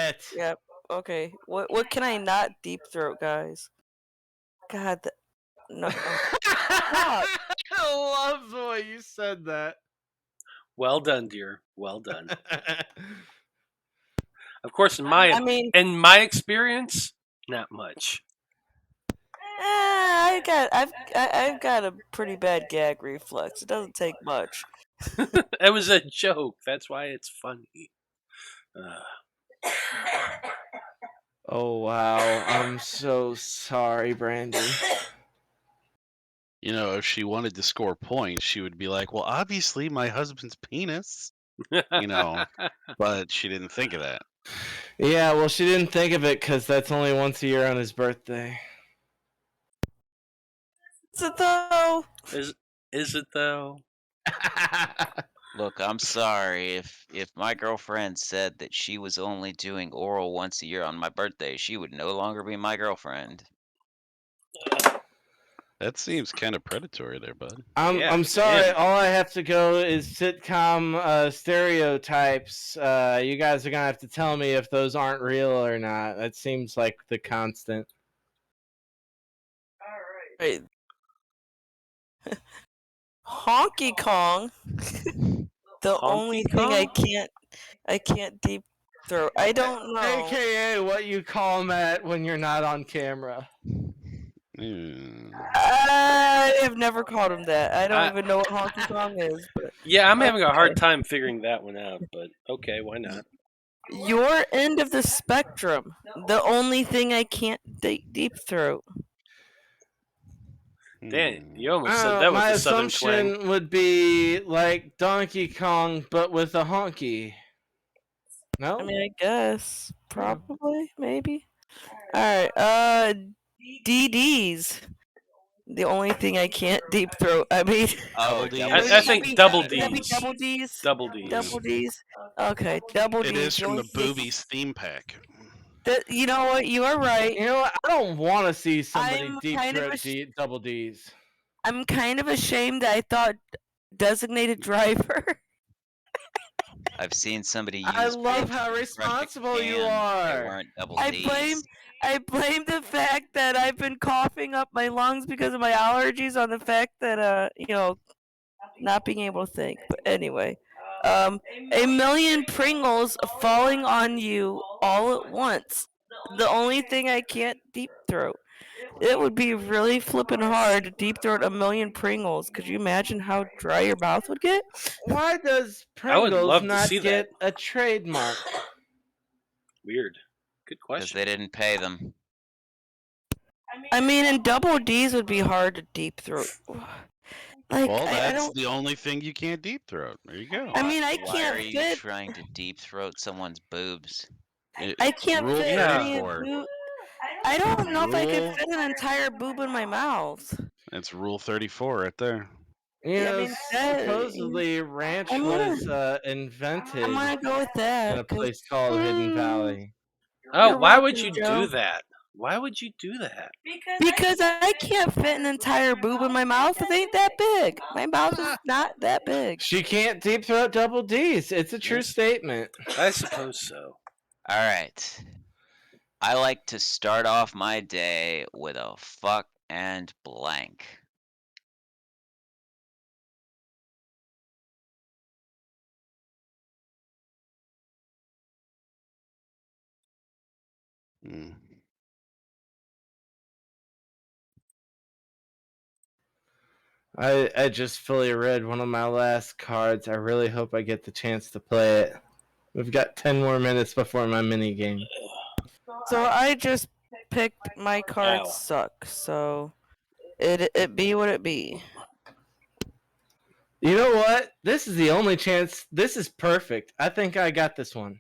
it. it. Yep. Okay. What can I not deep throat, guys? God. No. I love the way you said that. Well done, dear. Well done. Of course, in my experience, not much. I've got a pretty bad gag reflex. It doesn't take much. It was a joke. That's why it's funny. Oh, wow. I'm so sorry, Brandon. you know, if she wanted to score points, she would be like, "Well, obviously my husband's penis," you know, but she didn't think of that. Yeah, well, she didn't think of it because that's only once a year on his birthday. Is it though? Is it though? Look, I'm sorry. If my girlfriend said that she was only doing oral once a year on my birthday, she would no longer be my girlfriend. That seems kind of predatory there, bud. I'm sorry. damn. All I have to go is sitcom stereotypes. You guys are gonna have to tell me if those aren't real or not. That seems like the constant. Right. Honky Kong. The only thing I can't deep throat. I don't know. AKA what you call Matt when you're not on camera. Mm. have never called him that. I don't I- even know what Honky Kong is. But Yeah, I'm having a hard Okay. time figuring that one out, but okay, why not? Your end of the spectrum. The only thing I can't deep throat. Dan, Hmm. you almost said that with My a southern twang. assumption would be like Donkey Kong, but with a honky. No? I mean, I guess. Yeah. Probably. Maybe. Alright. DDs. The only thing I can't deep throat. I mean, Oh, Double double Ds. I D. think double would that be D's. double D's? Double D's. Double D's. Okay, double It D's. is from only the thing- Boobies theme pack. You know what? You are right. You know what? I don't want to see somebody I'm deep kind of throat double D's. I'm kind of ashamed that I thought designated driver. I've seen somebody use. I love bits how from Project responsible you Can. They are. weren't double I Ds. blame the fact that I've been coughing up my lungs because of my allergies on the fact that not being able to think. But anyway, a million Pringles falling on you all at once. The only thing I can't deep throat. It would be really flippin' hard to deep throat a million Pringles. Could you imagine how dry your mouth would get? Why does I would Pringles love to not see get that. a trademark? Weird. Good Because question. they didn't pay them. I mean, and double D's would be hard to deep throat. Like, Well, I that's don't. the only thing you can't deep throat. There you go. I mean, I Why can't are you fit. trying to deep throat someone's boobs? I can't Rule fit Yeah. any 34. boob. I don't know if I could Rule- fit an entire boob in my mouth. That's Rule 34 right there. You Yeah, I know, mean, that- supposedly ranch I'm gonna- was invented I'm gonna go with that. in a 'cause- place called Hidden Valley. Oh, You're why would welcome, you Joe. do that? Why would you do that? Because I can't fit an entire boob in my mouth. It ain't that big. My mouth is not that big. She can't deep throat double D's. It's a true Yes. statement. I suppose so. All right. I like to start off my day with a fuck and blank. Hmm. I just fully read one of my last cards. I really hope I get the chance to play it. We've got 10 more minutes before my mini game. So I just picked my cards Ow. suck. So it be what it be. You know what? This is the only chance. This is perfect. I think I got this one.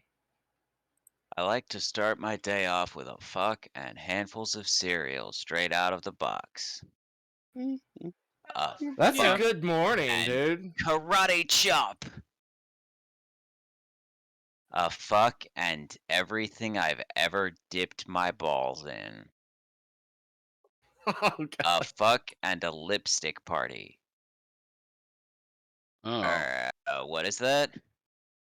I like to start my day off with a fuck and handfuls of cereal straight out of the box. A That's Yeah. a good morning, And- dude. karate chop. A fuck and everything I've ever dipped my balls in. Oh, God. A fuck and a lipstick party. Oh, What is that?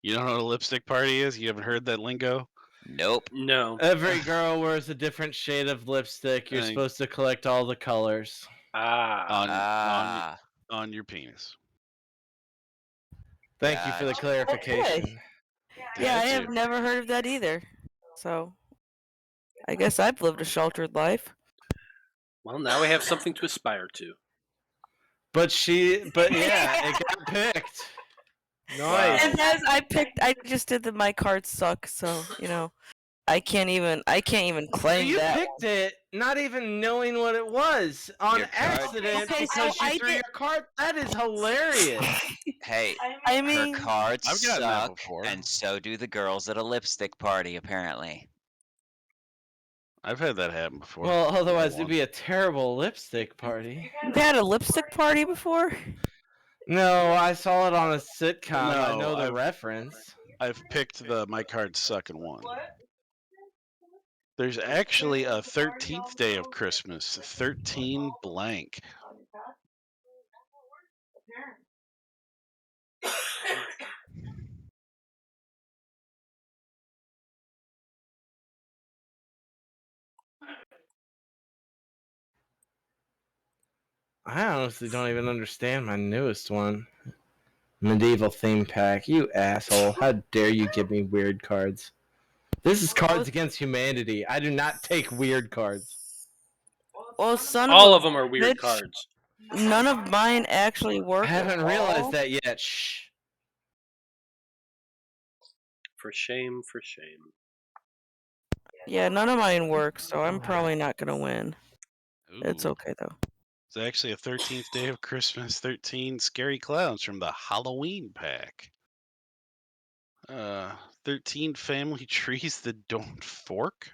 you don't know what a lipstick party is? You haven't heard that lingo? Nope. No. Every girl wears a different shade of lipstick. You're Thank- supposed to collect all the colors. Ah. On your penis. Thank you for the Gotcha. clarification. Yeah, I That's have it. never heard of that either. So I guess I've lived a sheltered life. Well, now we have something to aspire to. But yeah, it got picked. Nice. And as I just did my cards suck, so I can't even claim You that. picked it not even knowing what it was on Your card- accident Okay, so because you I threw did- your card. That is hilarious. Hey, I her mean, cards I've gotten that suck, before. and so do the girls at a lipstick party, apparently. I've had that happen before. Well, More otherwise than it'd be a terrible lipstick party. you've had a lipstick party before? No, I saw it on a sitcom. I No, know the I've- reference. I've picked the my cards suck and won. There's actually a 13th day of Christmas, 13 blank. I honestly don't even understand my newest one. Medieval theme pack. You asshole. How dare you give me weird cards? This is Cards Against Humanity. I do not take weird cards. Well, son All of of them are weird bitch. cards. None of mine actually I work. haven't at all. realized that yet. Shh. For shame, for shame. Yeah, none of mine work, so I'm probably not gonna win. It's Ooh. okay though. It's actually a 13th day of Christmas. 13 scary clowns from the Halloween pack. 13 family trees that don't fork.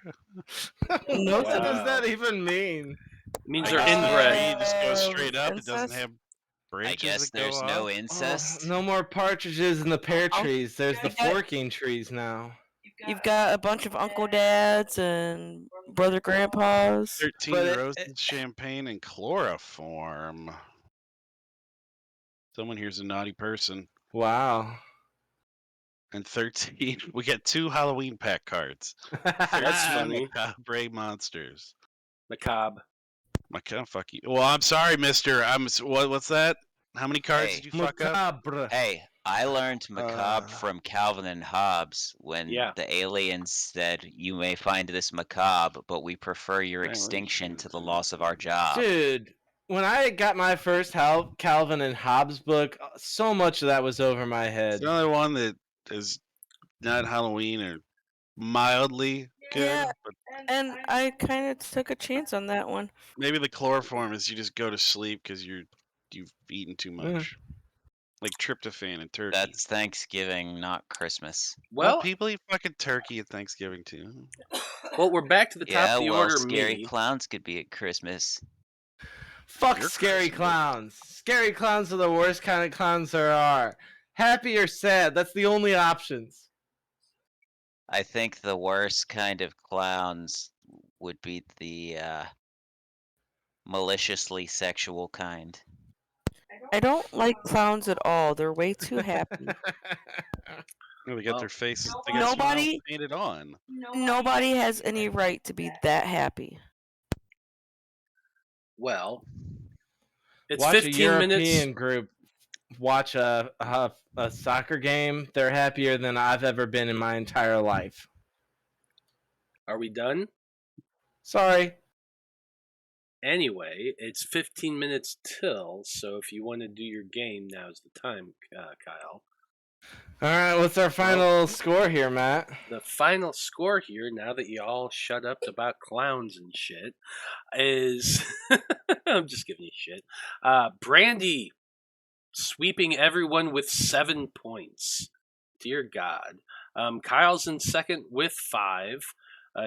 No, What does Wow. that even mean? It means I they're guess the inbred. tree just goes straight up. It doesn't incest? have I branches guess that go there's no off. Oh, incest. no more partridges in the pear Oh, trees. There's the you got- forking trees now. You've got a bunch of uncle dads and brother grandpas. 13 But roses, champagne, and chloroform. Someone here's a naughty person. Wow. And 13, we got 2 Halloween pack cards. That's 13 funny. macabre monsters. Macabre. Macabre, fuck you. Well, I'm sorry, mister. What's that? How many cards Hey. did you fuck up? Macabre. Hey, I learned macabre from Calvin and Hobbes when Yeah. the aliens said, "You may find this macabre, but we prefer your Well, extinction to the loss of our job." Dude, when I got my first Calvin and Hobbes book, so much of that was over my It's head. the only one that is not Halloween or mildly good. Yeah. But And I kind of took a chance on that one. maybe the chloroform is you just go to sleep because you've eaten too Yeah. much. Like tryptophan and turkey. That's Thanksgiving, not Christmas. Well, Well, people eat fucking turkey at Thanksgiving too. we're back to the top Yeah, of the well, order. scary Me. clowns could be at Christmas. Fuck You're scary Christmas. clowns. Scary clowns are the worst kind of clowns there are. Happy or sad, that's the only options. I think the worst kind of clowns would be the maliciously sexual kind. I don't like clowns at all. They're way too happy. Oh, they got Well, their faces. They got smiles Nobody, painted on. nobody has any right to be that happy. Well, it's Watch a 15 minutes. European group watch a soccer game. They're happier than I've ever been in my entire life. Are we done? Sorry. Anyway, it's 15 minutes till, so if you want to do your game, now's the time, Kyle. All right, what's our final score here, Matt? The final score here, now that you all shut up about clowns and shit, is I'm just giving you shit. Brandy sweeping everyone with 7 points. Dear God. Kyle's in second with 5.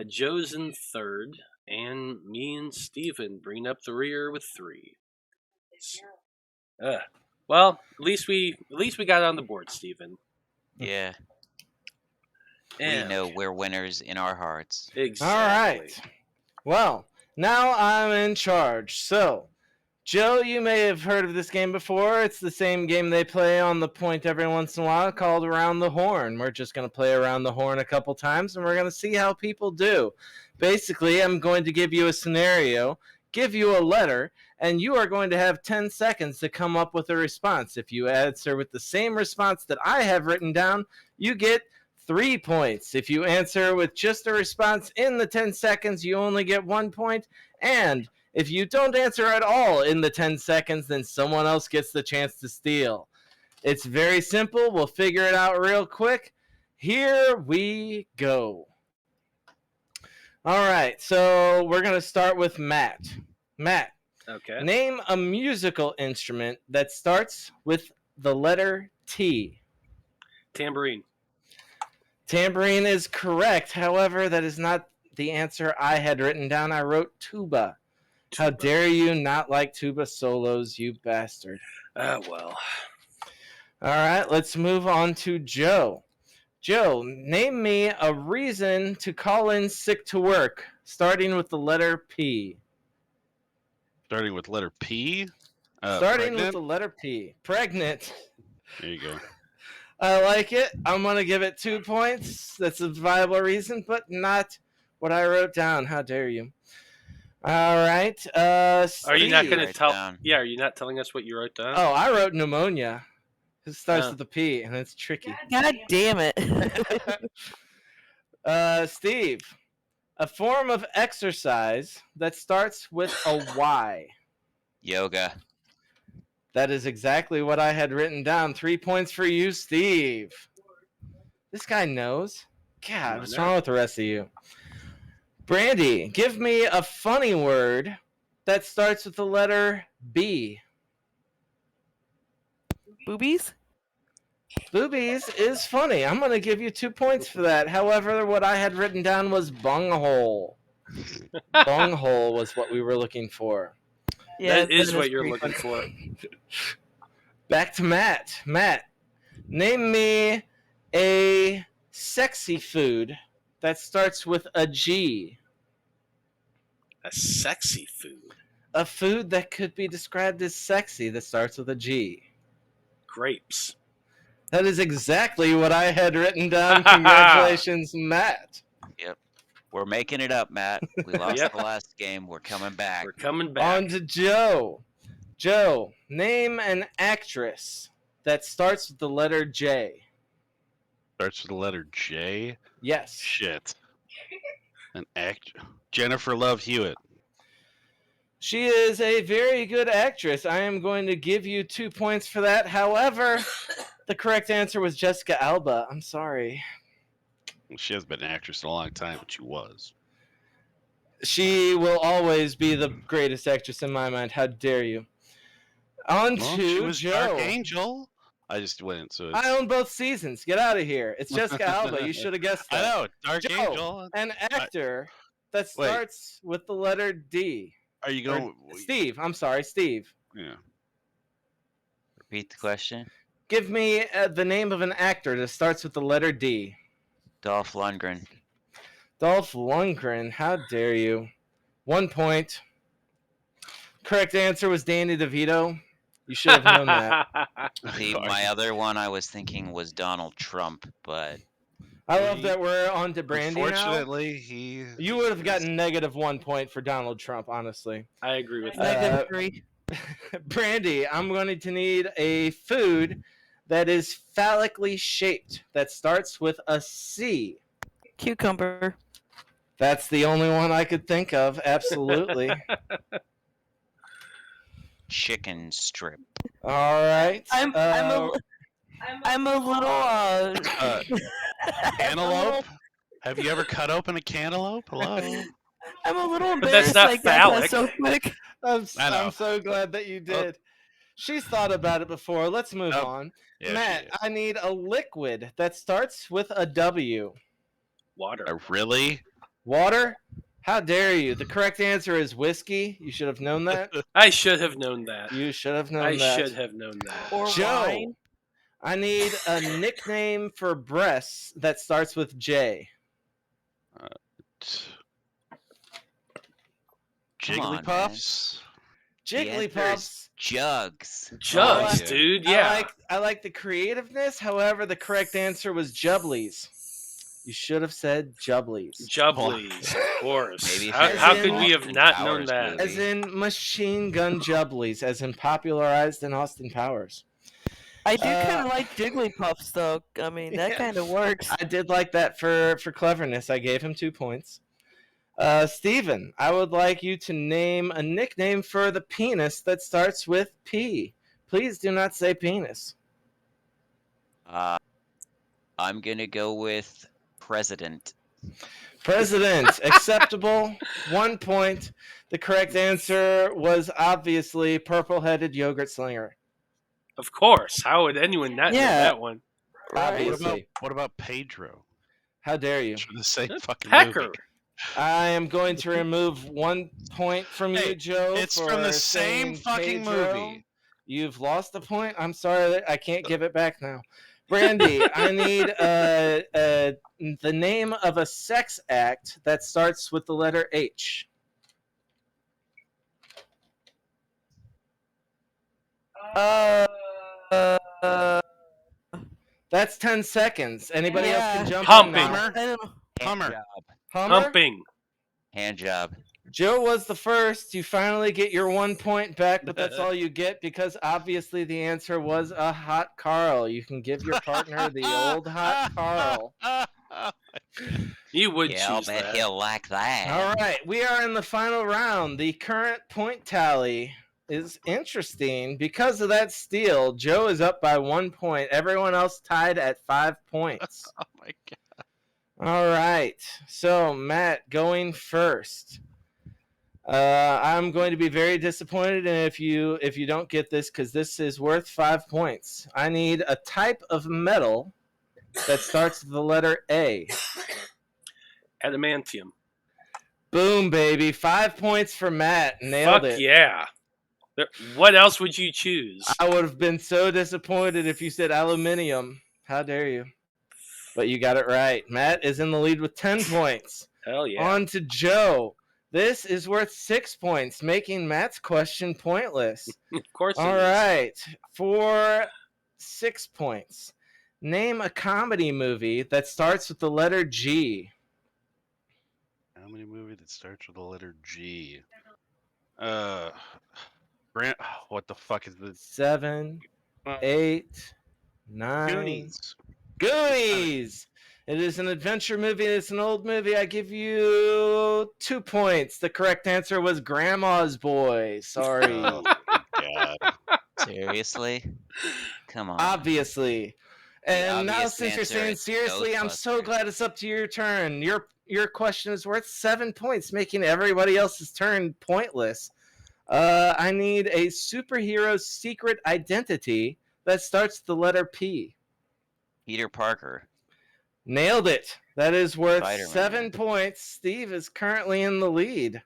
Joe's in third. And me and Steven bring up the rear with 3. Well, at least we got it on the board, Steven. Yeah, And we know we're winners in our hearts. exactly. All right. Well, now I'm in charge. So, Joe, you may have heard of this game before. It's the same game they play on the point every once in a while called Around the Horn. We're just going to play Around the Horn a couple times, and we're going to see how people do. Basically, I'm going to give you a scenario, give you a letter, and you are going to have 10 seconds to come up with a response. If you answer with the same response that I have written down, you get 3 points. If you answer with just a response in the 10 seconds, you only get 1 point. And if you don't answer at all in the 10 seconds, then someone else gets the chance to steal. It's very simple. We'll figure it out real quick. Here we go. All right, so we're going to start with Matt. Matt, Okay. name a musical instrument that starts with the letter T. Tambourine. Tambourine is correct. However, that is not the answer I had written down. I wrote tuba. How dare you not like tuba solos, you bastard. Well. All right, let's move on to Joe. Joe, name me a reason to call in sick to work, starting with the letter P. Starting with letter P. Starting with Pregnant? the letter P. Pregnant. There you go. I like it. I'm going to give it 2 points. That's a viable reason, but not what I wrote down. How dare you? All right. Are you not going to Write tell? down. Yeah, are you not telling us what you wrote down? Oh, I wrote pneumonia. It starts Oh. with a P, and it's tricky. God damn it. Steve, a form of exercise that starts with a Y. Yoga. That is exactly what I had written down. 3 points for you, Steve. This guy knows. God, what's wrong with the rest of you? Brandy, give me a funny word that starts with the letter B. Boobies? Boobies is funny. I'm going to give you 2 points for that. However, what I had written down was bunghole. Bunghole was what we were looking for. Yeah, that is what you're pretty looking for. Back to Matt. Matt, name me a sexy food that starts with a G. A sexy food. A food that could be described as sexy that starts with a G. Grapes. That is exactly what I had written down. Congratulations, Matt. Yep. We're making it up, Matt. We lost Yep. the last game. We're coming back. We're coming back. On to Joe. Joe, name an actress that starts with the letter J. Starts with the letter J. Yes. Shit. Jennifer Love Hewitt. She is a very good actress. I am going to give you 2 points for that. However, the correct answer was Jessica Alba. I'm sorry. She has been an actress in a long time, but she was. She will always be the greatest actress in my mind. How dare you? On Well, to she was Joe. Dark Angel. I just went, so it's... I own both seasons. Get out of here. It's Jessica Alba. You should have guessed I that. know, Dark Joe, Angel. an actor that starts with the letter D. Are you going... Steve. I'm sorry, Steve. Yeah. Repeat the question. Give me the name of an actor that starts with the letter D. Dolph Lundgren. Dolph Lundgren. How dare you? 1 point. Correct answer was Danny DeVito. You should have known that. See, my other one I was thinking was Donald Trump, but I love that we're on to Brandy now. Unfortunately, You would have gotten -1 point for Donald Trump, honestly. I agree with Negative that. 3. Brandy, I'm going to need a food that is phallically shaped that starts with a C. Cucumber. That's the only one I could think of. Absolutely. chicken strip. All right. I'm a little Cantaloupe? Have you ever cut open a cantaloupe? Hello? I'm a little But that's embarrassed not I got that phallic. so quick. I'm so glad that you did. She's thought about it before. Let's move on. Yeah, Matt, I need a liquid that starts with a W. Water. Really? Water? How dare you? The correct answer is whiskey. You should have known that. I should have known that. You should have known I that. should have known that. Or Joe, wine. I need a nickname for breasts that starts with J. Come on, Jigglypuffs? Jigglypuffs. Jugs. Jugs, yeah. dude. Yeah. I like the creativeness. However, the correct answer was Jubblies. You should have said Jubblies. Jubblies, of course. Maybe if How, it was how in could we have Austin not known Powers that? movie. As in machine gun Jubblies, as in popularized in Austin Powers. I do kind of like Jigglypuffs, though. I mean, that Yeah. kind of works. I did like that for cleverness. I gave him 2 points. Steven, I would like you to name a nickname for the penis that starts with P. Please do not say penis. I'm gonna go with president. President, acceptable. 1 point. The correct answer was obviously purple-headed yogurt slinger. Of course. How would anyone not know Yeah. that one? Obviously. What about Pedro? How dare you? It's from the same fucking Pecker. movie. I am going to remove 1 point from you, Hey, Joe. it's for from the same saying fucking Pedro. movie. You've lost a point. I'm sorry. I can't give it back now. Brandy, I need the name of a sex act that starts with the letter H. That's 10 seconds. Anybody else can Yeah. jump Humping. in now. I don't know. Hummer. Hand job. Hummer? Humping. Hand job. Joe was the first. You finally get your 1 point back, but that's all you get because obviously the answer was a hot Carl. You can give your partner the old hot Carl. You would Yeah, I'll choose bet that. he'll like that. All right, we are in the final round. The current point tally is interesting. Because of that steal, Joe is up by 1 point. Everyone else tied at 5 points. Oh my god. All right. So, Matt, going first. I'm going to be very disappointed if you don't get this, because this is worth 5 points. I need a type of metal that starts with the letter A. Adamantium. Boom, baby. 5 points for Matt. Nailed Fuck it. yeah. What else would you choose? I would have been so disappointed if you said aluminium. How dare you? But you got it right. Matt is in the lead with 10 points. Hell yeah. On to Joe. This is worth 6 points, making Matt's question pointless. Of course All it is. right. For 6 points, name a comedy movie that starts with the letter G. Comedy movie that starts with the letter G. What the fuck is this? 7, 8, 9. Goonies. Goonies! It is an adventure movie. It's an old movie. I give you 2 points. The correct answer was Grandma's Boy. Sorry. Oh, good God. Seriously? Come on. Obviously. And now, obvious since you're answer saying is seriously, I'm so Ghostbusters. glad it's up to your turn. Your question is worth 7 points, making everybody else's turn pointless. I need a superhero's secret identity that starts with the letter P. Peter Parker. Nailed it. That is worth Spider-Man. 7 points. Steve is currently in the lead.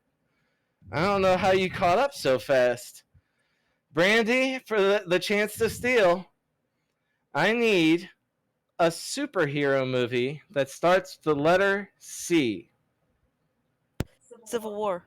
I don't know how you caught up so fast. Brandy, for the chance to steal, I need a superhero movie that starts with the letter C. Civil War.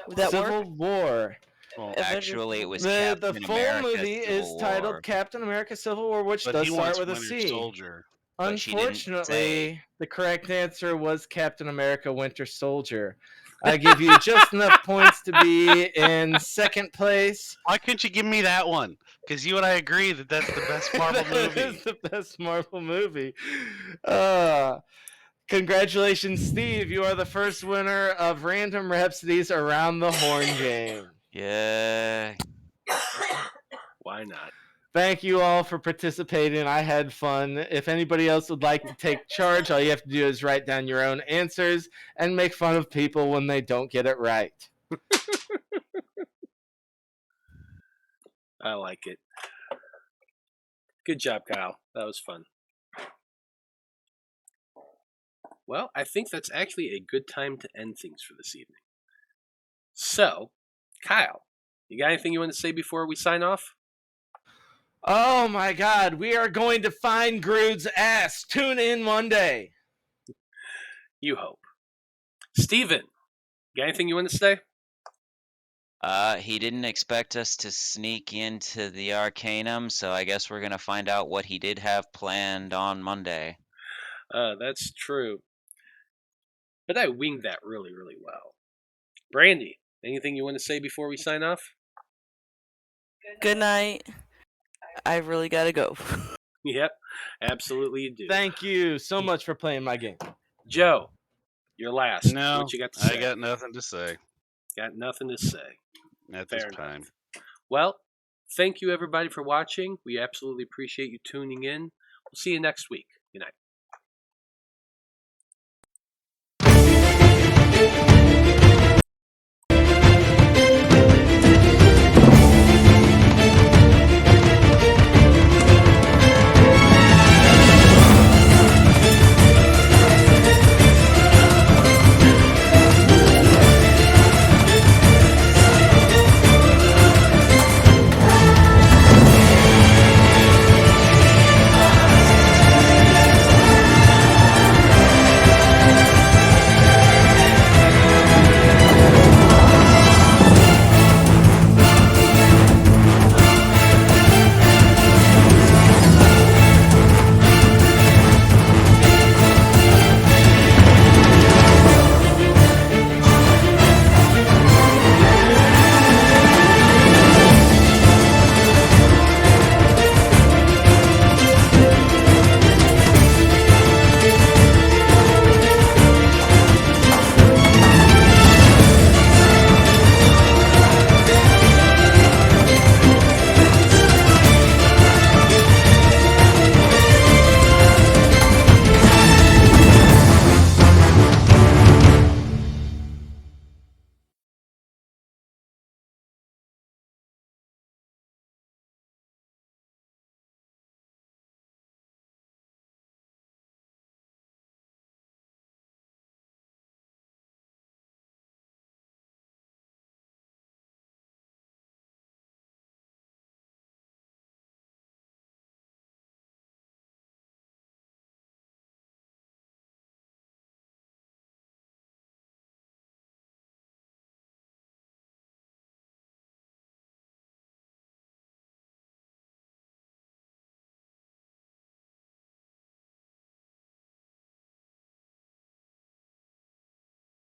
Would that work? Civil War. Well, Actually, it was The Captain full America movie Civil is titled War. Captain America Civil War, which but does he start wants with a Winter C. Soldier. But she didn't Unfortunately, say. the correct answer was Captain America Winter Soldier. I give you just enough points to be in second place. Why couldn't you give me that one? Because you and I agree that that's the best Marvel That movie. is the best Marvel movie. Congratulations, Steve. You are the first winner of Random Rhapsody's Around the Horn game. Yeah. Why not? Thank you all for participating. I had fun. If anybody else would like to take charge, all you have to do is write down your own answers and make fun of people when they don't get it right. I like it. Good job, Kyle. That was fun. Well, I think that's actually a good time to end things for this evening. So, Kyle, you got anything you want to say before we sign off? Oh my God, we are going to find Grood's ass. Tune in Monday. You hope. Steven, you got anything you want to say? He didn't expect us to sneak into the Arcanum, so I guess we're gonna find out what he did have planned on Monday. That's true. But I winged that really, really well. Brandy, anything you want to say before we sign off? Good night. I really gotta go. Yep, absolutely you do. Thank you so much for playing my game. Joe, you're last. No, What you got to say? I got nothing to say Got nothing to say. at Fair this enough. time. Well, thank you everybody for watching. We absolutely appreciate you tuning in. We'll see you next week. Good night.